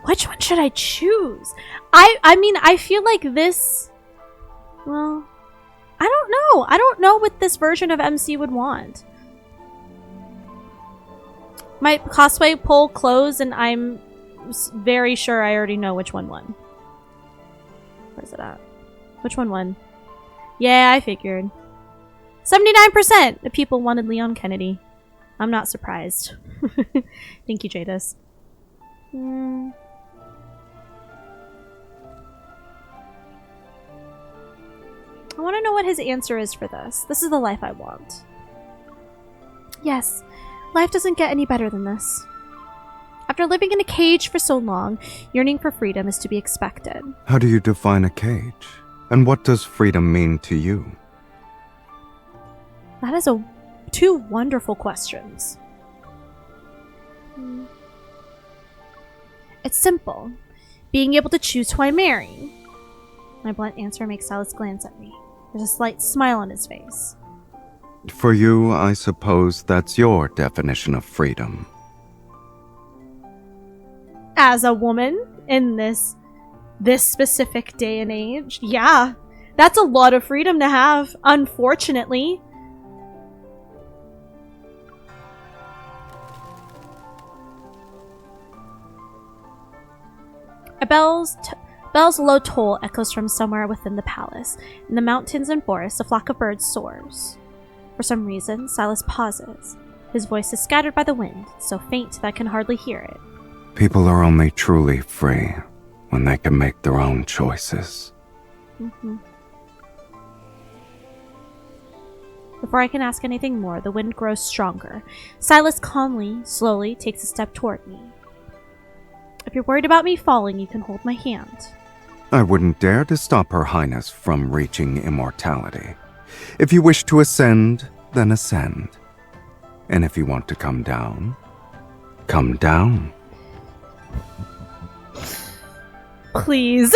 Which one should I choose? I mean, I feel like this... Well, I don't know. I don't know what this version of MC would want. My cosplay poll closed and I'm very sure I already know which one won. Where's it at? Which one won? Yeah, I figured. 79% of people wanted Leon Kennedy. I'm not surprised. Thank you, Jadis. I want to know what his answer is for this. This is the life I want. Yes, life doesn't get any better than this. After living in a cage for so long, yearning for freedom is to be expected. How do you define a cage? And what does freedom mean to you? That is two wonderful questions. It's simple. Being able to choose who I marry. My blunt answer makes Sylus glance at me. There's a slight smile on his face. For you, I suppose that's your definition of freedom. As a woman in this specific day and age, yeah, that's a lot of freedom to have, unfortunately. A bell's low toll echoes from somewhere within the palace. In the mountains and forests, a flock of birds soars. For some reason, Sylus pauses. His voice is scattered by the wind, so faint that I can hardly hear it. People are only truly free when they can make their own choices. Before I can ask anything more, the wind grows stronger. Sylus calmly, slowly takes a step toward me. If you're worried about me falling, you can hold my hand. I wouldn't dare to stop Her Highness from reaching immortality. If you wish to ascend, then ascend. And if you want to come down, come down. Please.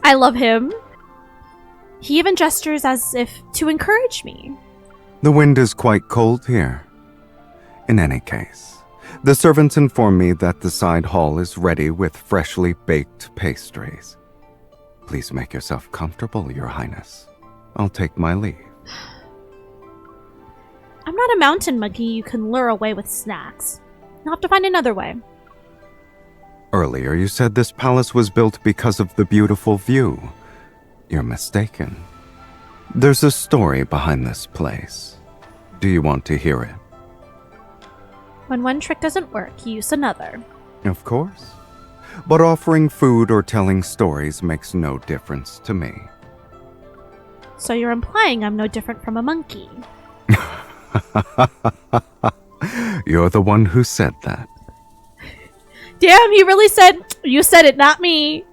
I love him. He even gestures as if to encourage me. The wind is quite cold here. In any case, the servants inform me that the side hall is ready with freshly baked pastries. Please make yourself comfortable, Your Highness. I'll take my leave. I'm not a mountain monkey you can lure away with snacks. I'll have to find another way. Earlier, you said this palace was built because of the beautiful view. You're mistaken. There's a story behind this place. Do you want to hear it? When one trick doesn't work, use another. Of course. But offering food or telling stories makes no difference to me. So you're implying I'm no different from a monkey. You're the one who said that. Damn, he really said, you said it, not me.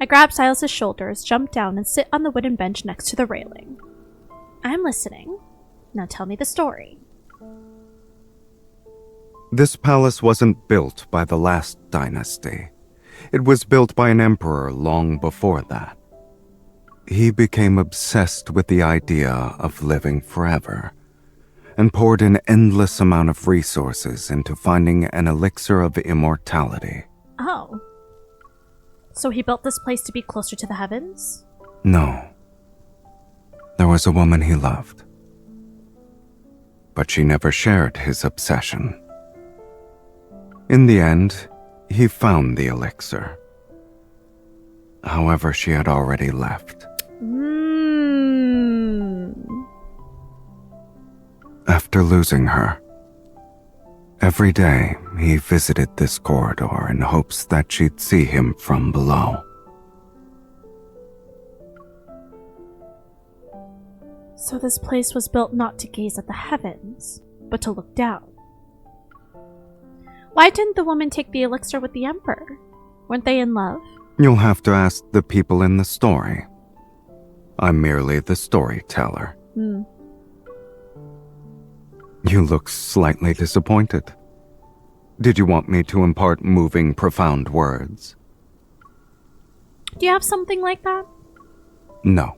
I grab Sylus' shoulders, jump down, and sit on the wooden bench next to the railing. I'm listening. Now tell me the story. This palace wasn't built by the last dynasty. It was built by an emperor long before that. He became obsessed with the idea of living forever, and poured an endless amount of resources into finding an elixir of immortality. Oh. So he built this place to be closer to the heavens? No. There was a woman he loved. But she never shared his obsession. In the end, he found the elixir. However, she had already left. After losing her, every day he visited this corridor in hopes that she'd see him from below. So this place was built not to gaze at the heavens, but to look down. Why didn't the woman take the elixir with the Emperor? Weren't they in love? You'll have to ask the people in the story. I'm merely the storyteller. You look slightly disappointed. Did you want me to impart moving, profound words? Do you have something like that? No.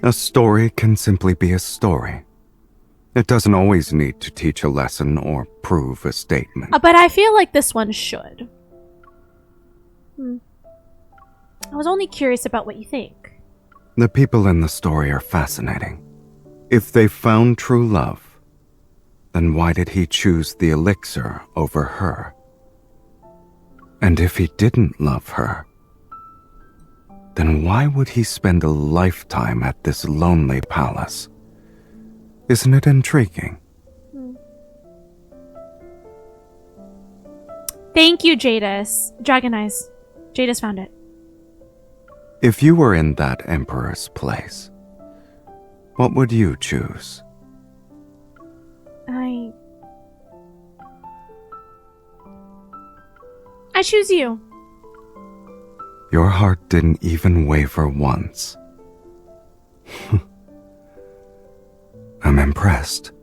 A story can simply be a story. It doesn't always need to teach a lesson or prove a statement. But I feel like this one should. I was only curious about what you think. The people in the story are fascinating. If they found true love, then why did he choose the elixir over her? And if he didn't love her, then why would he spend a lifetime at this lonely palace? Isn't it intriguing? Thank you, Jadis. Dragon Eyes. Jadis found it. If you were in that emperor's place, what would you choose? I choose you. Your heart didn't even waver once. I'm impressed.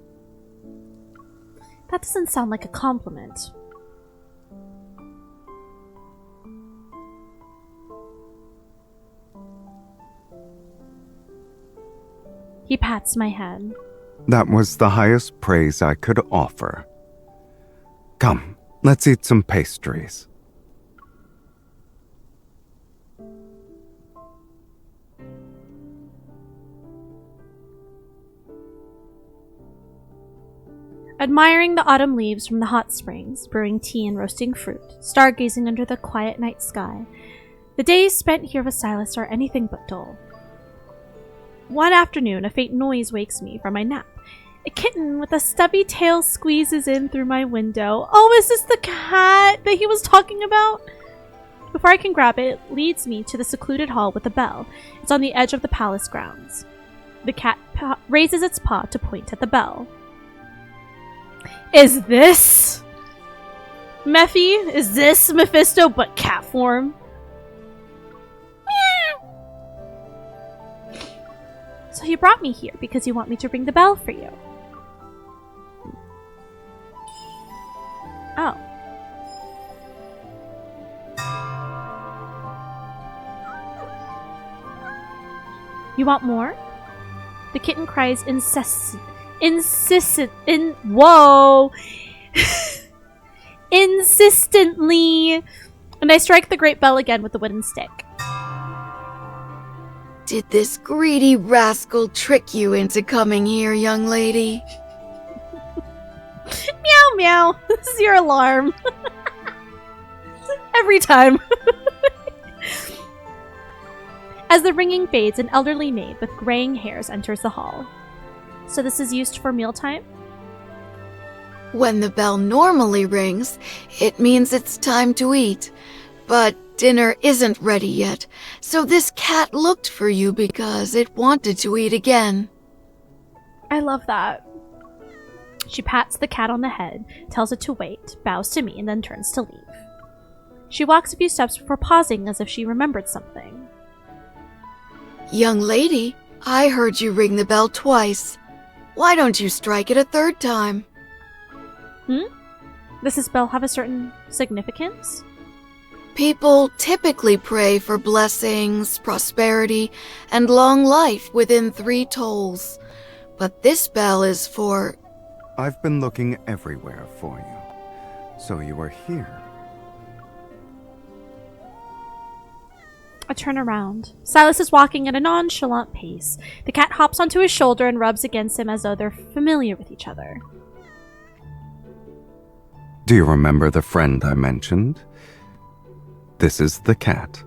That doesn't sound like a compliment. He pats my head. That was the highest praise I could offer. Come, let's eat some pastries. Admiring the autumn leaves from the hot springs, brewing tea and roasting fruit, stargazing under the quiet night sky, the days spent here with Sylus are anything but dull. One afternoon, a faint noise wakes me from my nap. A kitten with a stubby tail squeezes in through my window. Oh, is this the cat that he was talking about? Before I can grab it, it leads me to the secluded hall with a bell. It's on the edge of the palace grounds. The cat raises its paw to point at the bell. Is this Mephi? Is this Mephisto but cat form? So you brought me here because you want me to ring the bell for you. Oh. You want more? The kitten cries whoa! Insistently! And I strike the great bell again with the wooden stick. Did this greedy rascal trick you into coming here, young lady? Meow meow! This is your alarm. Every time. As the ringing fades, an elderly maid with graying hairs enters the hall. So this is used for mealtime? When the bell normally rings, it means it's time to eat. But dinner isn't ready yet, so this cat looked for you because it wanted to eat again. I love that. She pats the cat on the head, tells it to wait, bows to me, and then turns to leave. She walks a few steps before pausing as if she remembered something. Young lady, I heard you ring the bell twice. Why don't you strike it a third time? Does this bell have a certain significance? People typically pray for blessings, prosperity, and long life within 3 tolls. But this bell is for... I've been looking everywhere for you, so you are here. I turn around. Sylus is walking at a nonchalant pace. The cat hops onto his shoulder and rubs against him as though they're familiar with each other. Do you remember the friend I mentioned? This is the cat.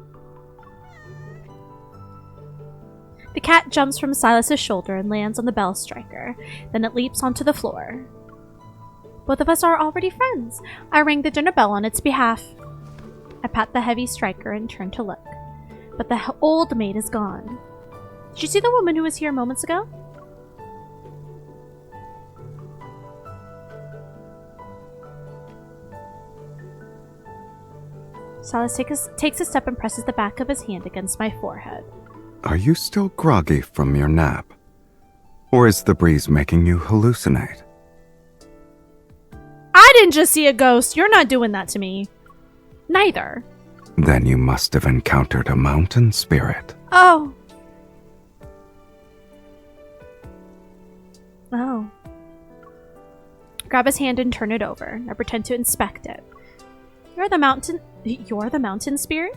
The cat jumps from Silas's shoulder and lands on the bell striker. Then it leaps onto the floor. Both of us are already friends. I ring the dinner bell on its behalf. I pat the heavy striker and turn to look. But the old maid is gone. Did you see the woman who was here moments ago? Sylus takes a step and presses the back of his hand against my forehead. Are you still groggy from your nap? Or is the breeze making you hallucinate? I didn't just see a ghost. You're not doing that to me. Neither. Then you must have encountered a mountain spirit. Oh. Oh. Grab his hand and turn it over. I pretend to inspect it. You're the mountain spirit?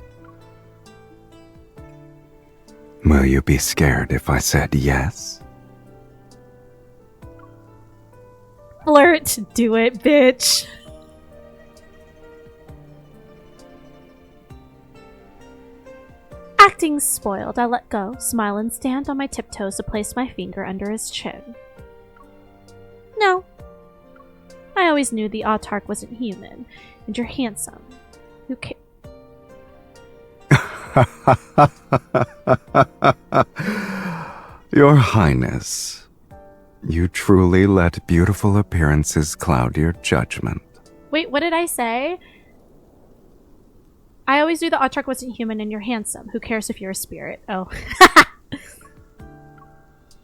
Will you be scared if I said yes? Flirt. Do it, bitch. Acting spoiled, I let go, smile, and stand on my tiptoes to place my finger under his chin. No. I always knew the autarch wasn't human, and you're handsome. Who cares? Your Highness, you truly let beautiful appearances cloud your judgment. Wait, what did I say? I always knew the autarch wasn't human and you're handsome. Who cares if you're a spirit? Oh.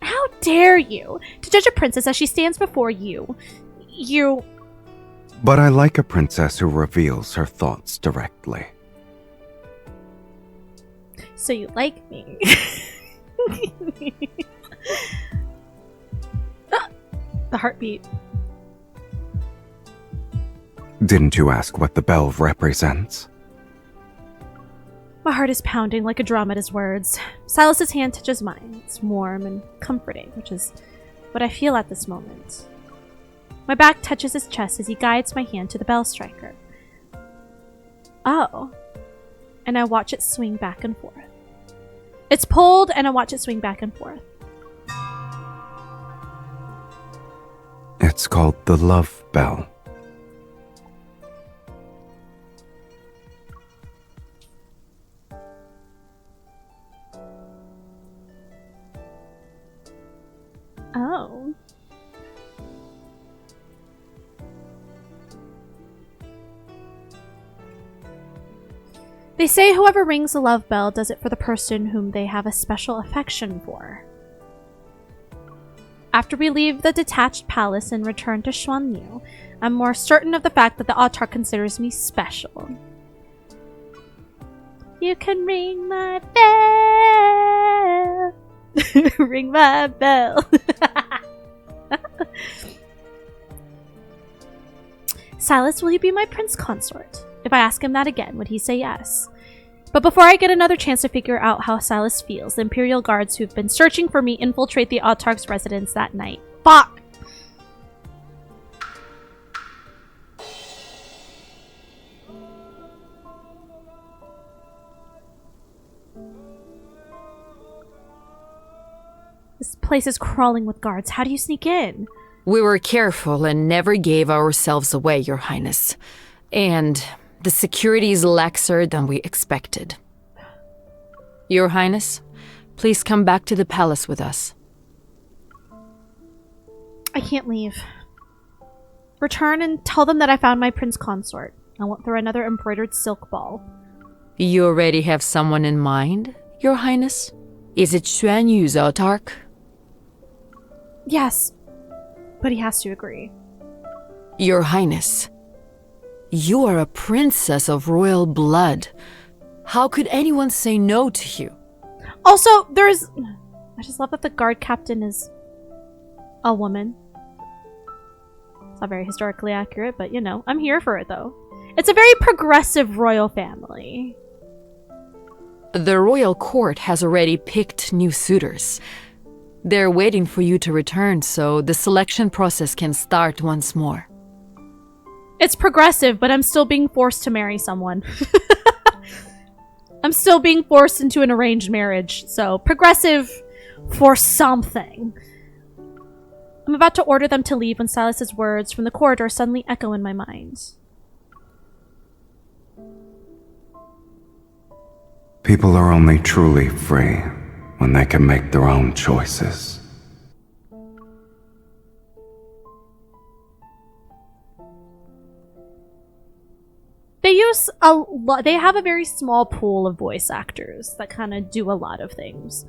How dare you to judge a princess as she stands before you? You... But I like a princess who reveals her thoughts directly. So you like me. The heartbeat. Didn't you ask what the bell represents? My heart is pounding like a drum at his words. Sylus's hand touches mine. It's warm and comforting, which is what I feel at this moment. My back touches his chest as he guides my hand to the bell striker. Oh. And I watch it swing back and forth. It's pulled and I watch it swing back and forth. It's called the love bell. Oh. They say whoever rings the love bell does it for the person whom they have a special affection for. After we leave the detached palace and return to Xuanyu, I'm more certain of the fact that the autarch considers me special. You can ring my bell. Ring my bell. Sylus, will you be my prince consort? If I ask him that again, would he say yes? But before I get another chance to figure out how Sylus feels, the Imperial Guards who've been searching for me infiltrate the autarch's residence that night. Fuck! This place is crawling with guards. How do you sneak in? We were careful and never gave ourselves away, Your Highness. And the security is laxer than we expected. Your Highness, please come back to the palace with us. I can't leave. Return and tell them that I found my prince consort. I went through another embroidered silk ball. You already have someone in mind, Your Highness? Is it Xuanyu's autarch? Yes, but he has to agree. Your Highness, you are a princess of royal blood. How could anyone say no to you? Also, I just love that the guard captain is a woman. It's not very historically accurate, but you know, I'm here for it though. It's a very progressive royal family. The royal court has already picked new suitors. They're waiting for you to return so the selection process can start once more. It's progressive, but I'm still being forced to marry someone. I'm still being forced into an arranged marriage, so progressive for something. I'm about to order them to leave when Sylus's words from the corridor suddenly echo in my mind. People are only truly free when they can make their own choices. They have a very small pool of voice actors that kind of do a lot of things.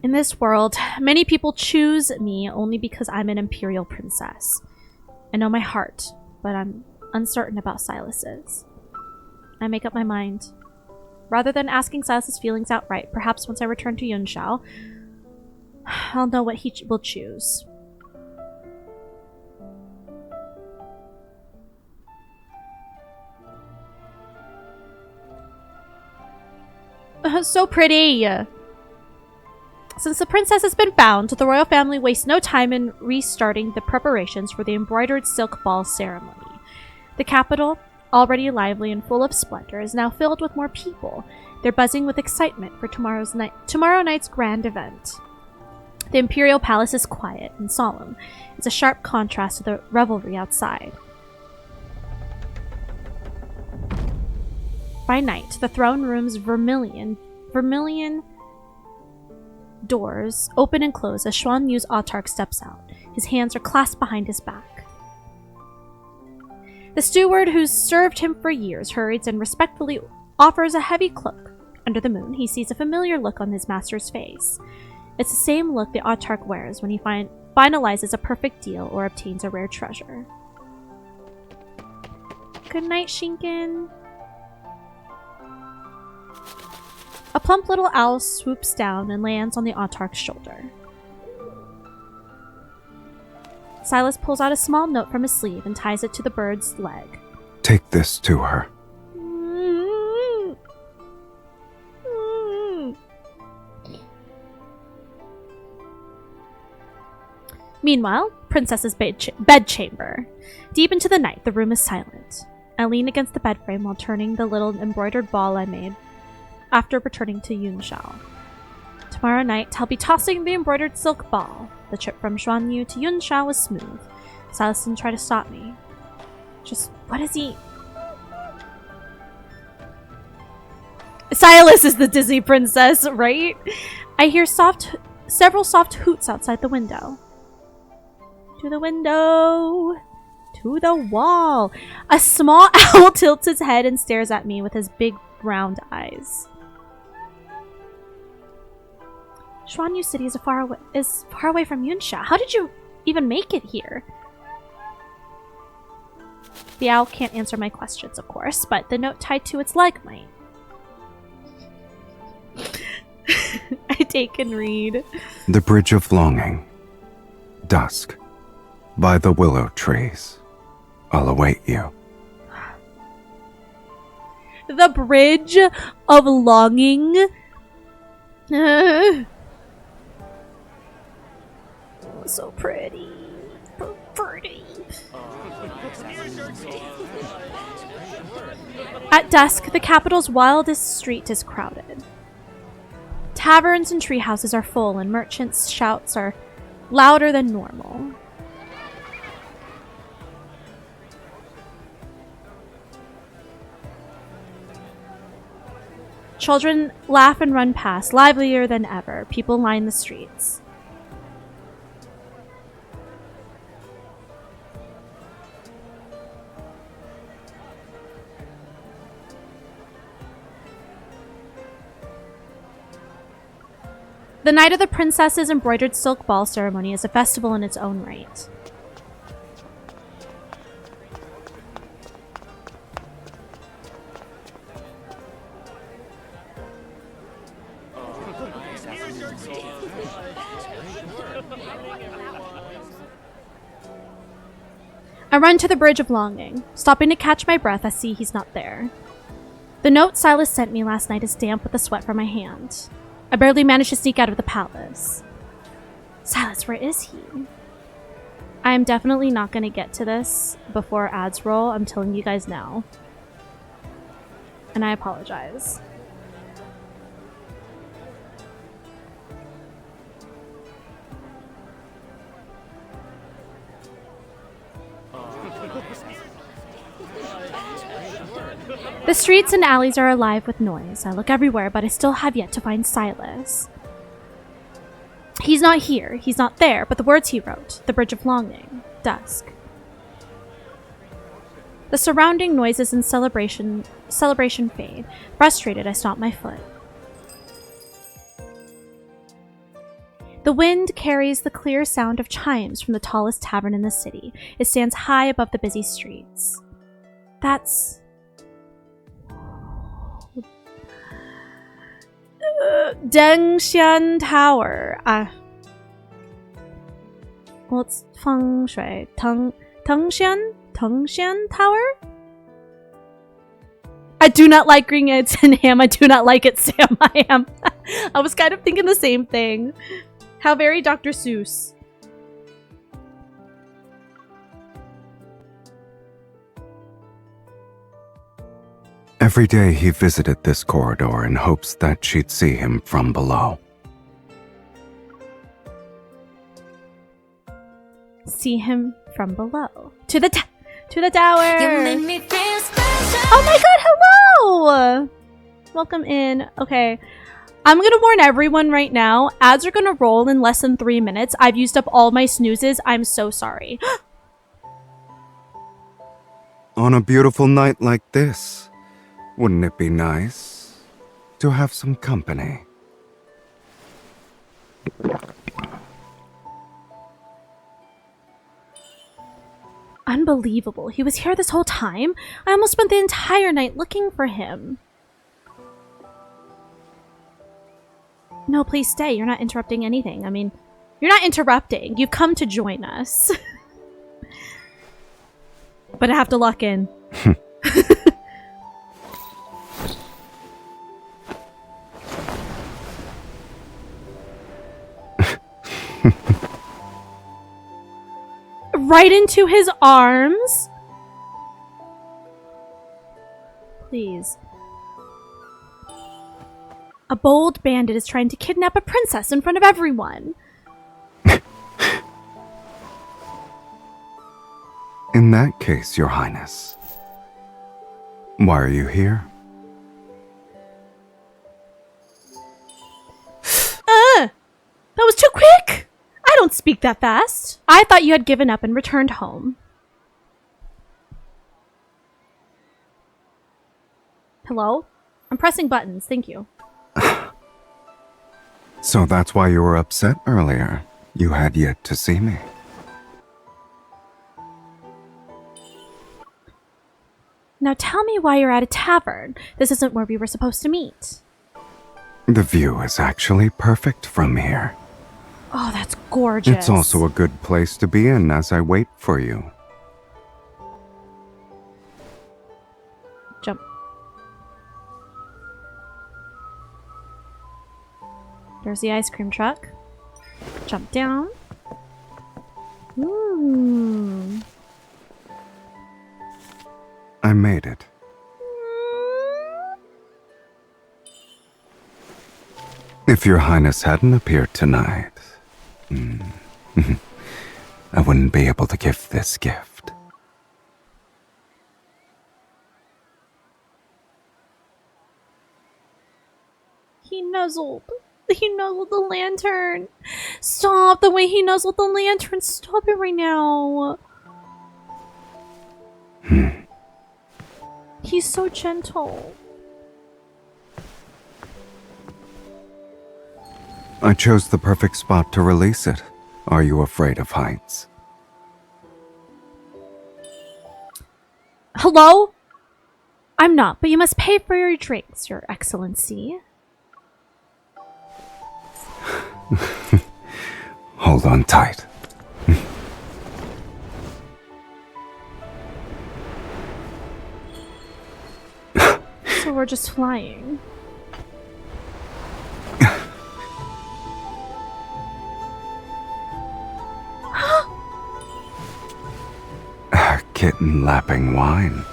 In this world, many people choose me only because I'm an imperial princess. I know my heart, but I'm uncertain about Sylus's. I make up my mind. Rather than asking Sylus's feelings outright, perhaps once I return to Yunshao, I'll know what he will choose. So pretty! Since the princess has been found, the royal family wastes no time in restarting the preparations for the embroidered silk ball ceremony. The capital, already lively and full of splendor, is now filled with more people. They're buzzing with excitement for tomorrow night's grand event. The imperial palace is quiet and solemn. It's a sharp contrast to the revelry outside. By night, the throne room's vermilion doors open and close as Xuan Yu's autarch steps out. His hands are clasped behind his back. The steward, who's served him for years, hurries and respectfully offers a heavy cloak. Under the moon, he sees a familiar look on his master's face. It's the same look the autarch wears when he finalizes a perfect deal or obtains a rare treasure. Good night, Shinken. A plump little owl swoops down and lands on the autarch's shoulder. Sylus pulls out a small note from his sleeve and ties it to the bird's leg. Take this to her. Meanwhile, Princess's bedchamber. Deep into the night, the room is silent. I lean against the bed frame while turning the little embroidered ball I made after returning to Yunshao. Tomorrow night, I'll be tossing the embroidered silk ball. The trip from Xuan Yu to Yunshao was smooth. Sylus didn't try to stop me. Just, what is he? Sylus is the Disney princess, right? I hear several soft hoots outside the window. To the window! To the wall! A small owl tilts his head and stares at me with his big round eyes. Xuan Yu City is far away from Yunxia. How did you even make it here? The owl can't answer my questions, of course, but the note tied to its leg might. I take and read. The Bridge of Longing. Dusk. By the willow trees. I'll await you. The Bridge of Longing? So pretty. So pretty. At dusk, the capital's wildest street is crowded. Taverns and treehouses are full, and merchants' shouts are louder than normal. Children laugh and run past, livelier than ever. People line the streets. The night of the princess's embroidered silk ball ceremony is a festival in its own right. I run to the Bridge of Longing. Stopping to catch my breath, I see he's not there. The note Sylus sent me last night is damp with the sweat from my hand. I barely managed to sneak out of the palace. Sylus, where is he? I am definitely not going to get to this before ads roll. I'm telling you guys now. And I apologize. The streets and alleys are alive with noise. I look everywhere, but I still have yet to find Sylus. He's not here, he's not there, but the words he wrote, the Bridge of Longing, dusk. The surrounding noises and celebration fade. Frustrated, I stomp my foot. The wind carries the clear sound of chimes from the tallest tavern in the city. It stands high above the busy streets. That's... Dengxian Tower. Well, it's feng shui. Tengxian Tower? I do not like green eggs and ham. I do not like it, Sam. I am. I was kind of thinking the same thing. How very Dr. Seuss. Every day he visited this corridor in hopes that she'd see him from below. See him from below. To the tower! You make me feel special. Oh my god, hello! Welcome in. Okay. I'm gonna warn everyone right now, ads are gonna roll in less than 3 minutes. I've used up all my snoozes. I'm so sorry. On a beautiful night like this, wouldn't it be nice to have some company? Unbelievable. He was here this whole time? I almost spent the entire night looking for him. No, please stay. You're not interrupting anything. I mean, you're not interrupting. You've come to join us. But I have to lock in. Right into his arms? Please. A bold bandit is trying to kidnap a princess in front of everyone. In that case, Your Highness, why are you here? That was too quick! I don't speak that fast. I thought you had given up and returned home. Hello? I'm pressing buttons, thank you. So that's why you were upset earlier. You had yet to see me. Now tell me why you're at a tavern. This isn't where we were supposed to meet. The view is actually perfect from here. Oh, that's gorgeous. It's also a good place to be in as I wait for you. Jump. There's the ice cream truck. Jump down. Ooh. I made it. If Your Highness hadn't appeared tonight, I wouldn't be able to give this gift. He nuzzled. He nuzzled the lantern. Stop the way he nuzzled the lantern. Stop it right now. He's so gentle. I chose the perfect spot to release it. Are you afraid of heights? Hello? I'm not, but you must pay for your drinks, Your Excellency. Hold on tight. So we're just flying. A kitten lapping wine.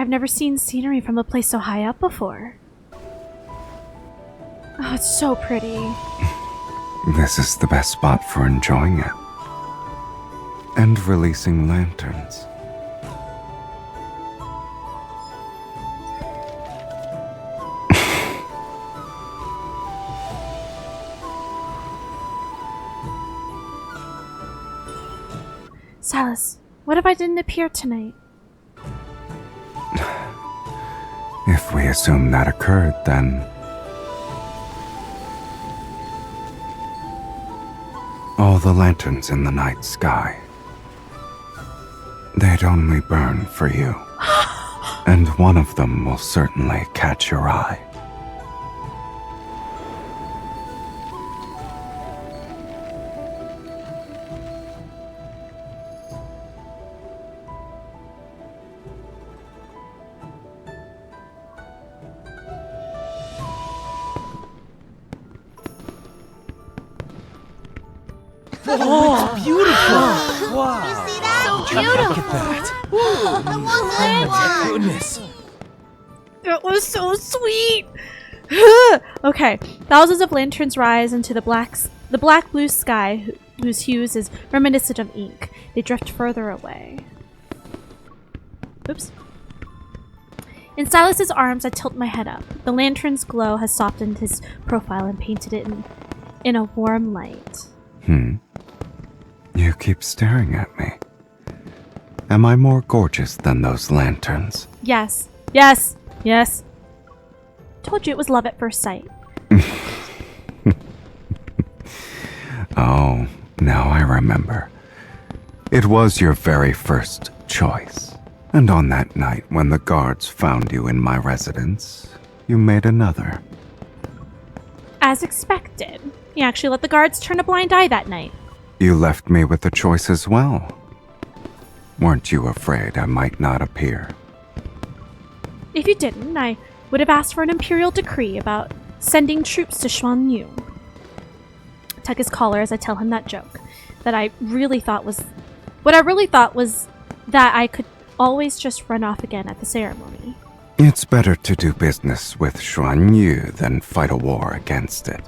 I've never seen scenery from a place so high up before. Oh, it's so pretty. This is the best spot for enjoying it. And releasing lanterns. Sylus, what if I didn't appear tonight? If we assume that occurred, then all the lanterns in the night sky, they'd only burn for you. And one of them will certainly catch your eye. Oh, beautiful! Wow! So beautiful. Look at that! Oh my goodness! That was so sweet! Okay, thousands of lanterns rise into the black blue sky whose hues is reminiscent of ink. They drift further away. Oops. In Sylus's arms, I tilt my head up. The lantern's glow has softened his profile and painted it in a warm light. You keep staring at me. Am I more gorgeous than those lanterns? Yes. Yes. Yes. Told you it was love at first sight. Oh, now I remember. It was your very first choice. And on that night when the guards found you in my residence, you made another. As expected. You actually let the guards turn a blind eye that night. You left me with a choice as well. Weren't you afraid I might not appear? If you didn't, I would have asked for an imperial decree about sending troops to Xuanyu. I tug his collar as I tell him that joke. What I really thought was that I could always just run off again at the ceremony. It's better to do business with Xuanyu than fight a war against it.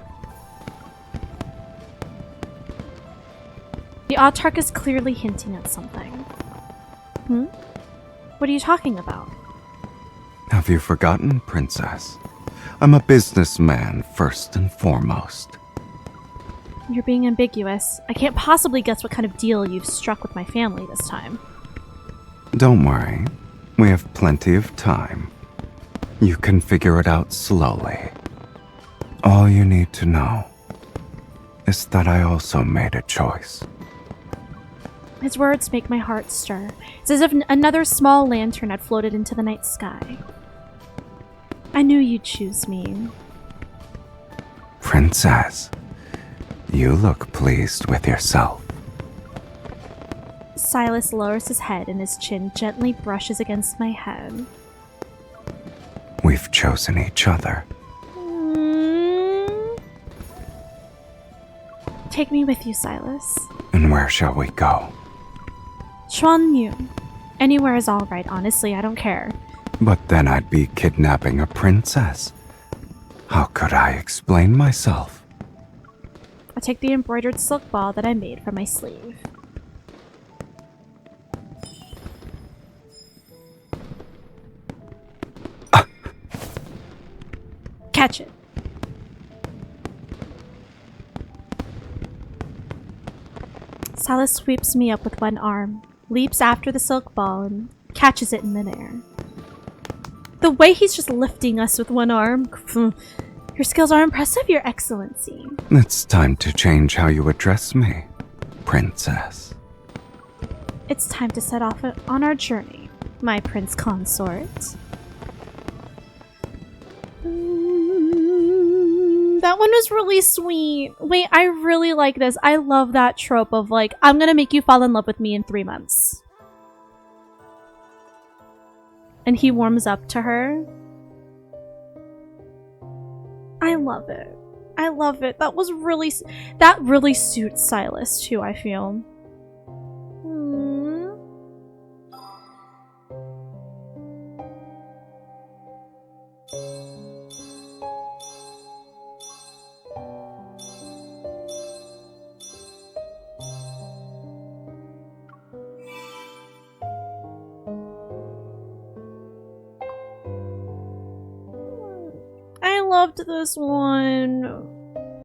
The Autarch is clearly hinting at something. What are you talking about? Have you forgotten, Princess? I'm a businessman first and foremost. You're being ambiguous. I can't possibly guess what kind of deal you've struck with my family this time. Don't worry. We have plenty of time. You can figure it out slowly. All you need to know is that I also made a choice. His words make my heart stir. It's as if another small lantern had floated into the night sky. I knew you'd choose me. Princess, you look pleased with yourself. Sylus lowers his head and his chin gently brushes against my head. We've chosen each other. Take me with you, Sylus. And where shall we go? Xuanyu. Anywhere is all right, honestly, I don't care. But then I'd be kidnapping a princess. How could I explain myself? I take the embroidered silk ball that I made from my sleeve. Catch it. Sylus sweeps me up with one arm, leaps after the silk ball, and catches it in midair. The way he's just lifting us with one arm. Your skills are impressive, Your Excellency. It's time to change how you address me, Princess. It's time to set off on our journey, my prince consort. That one was really sweet. Wait, I really like this. I love that trope of like, I'm gonna make you fall in love with me in 3 months. And he warms up to her. I love it. I love it. That really suits Sylus too, I feel. I loved this one.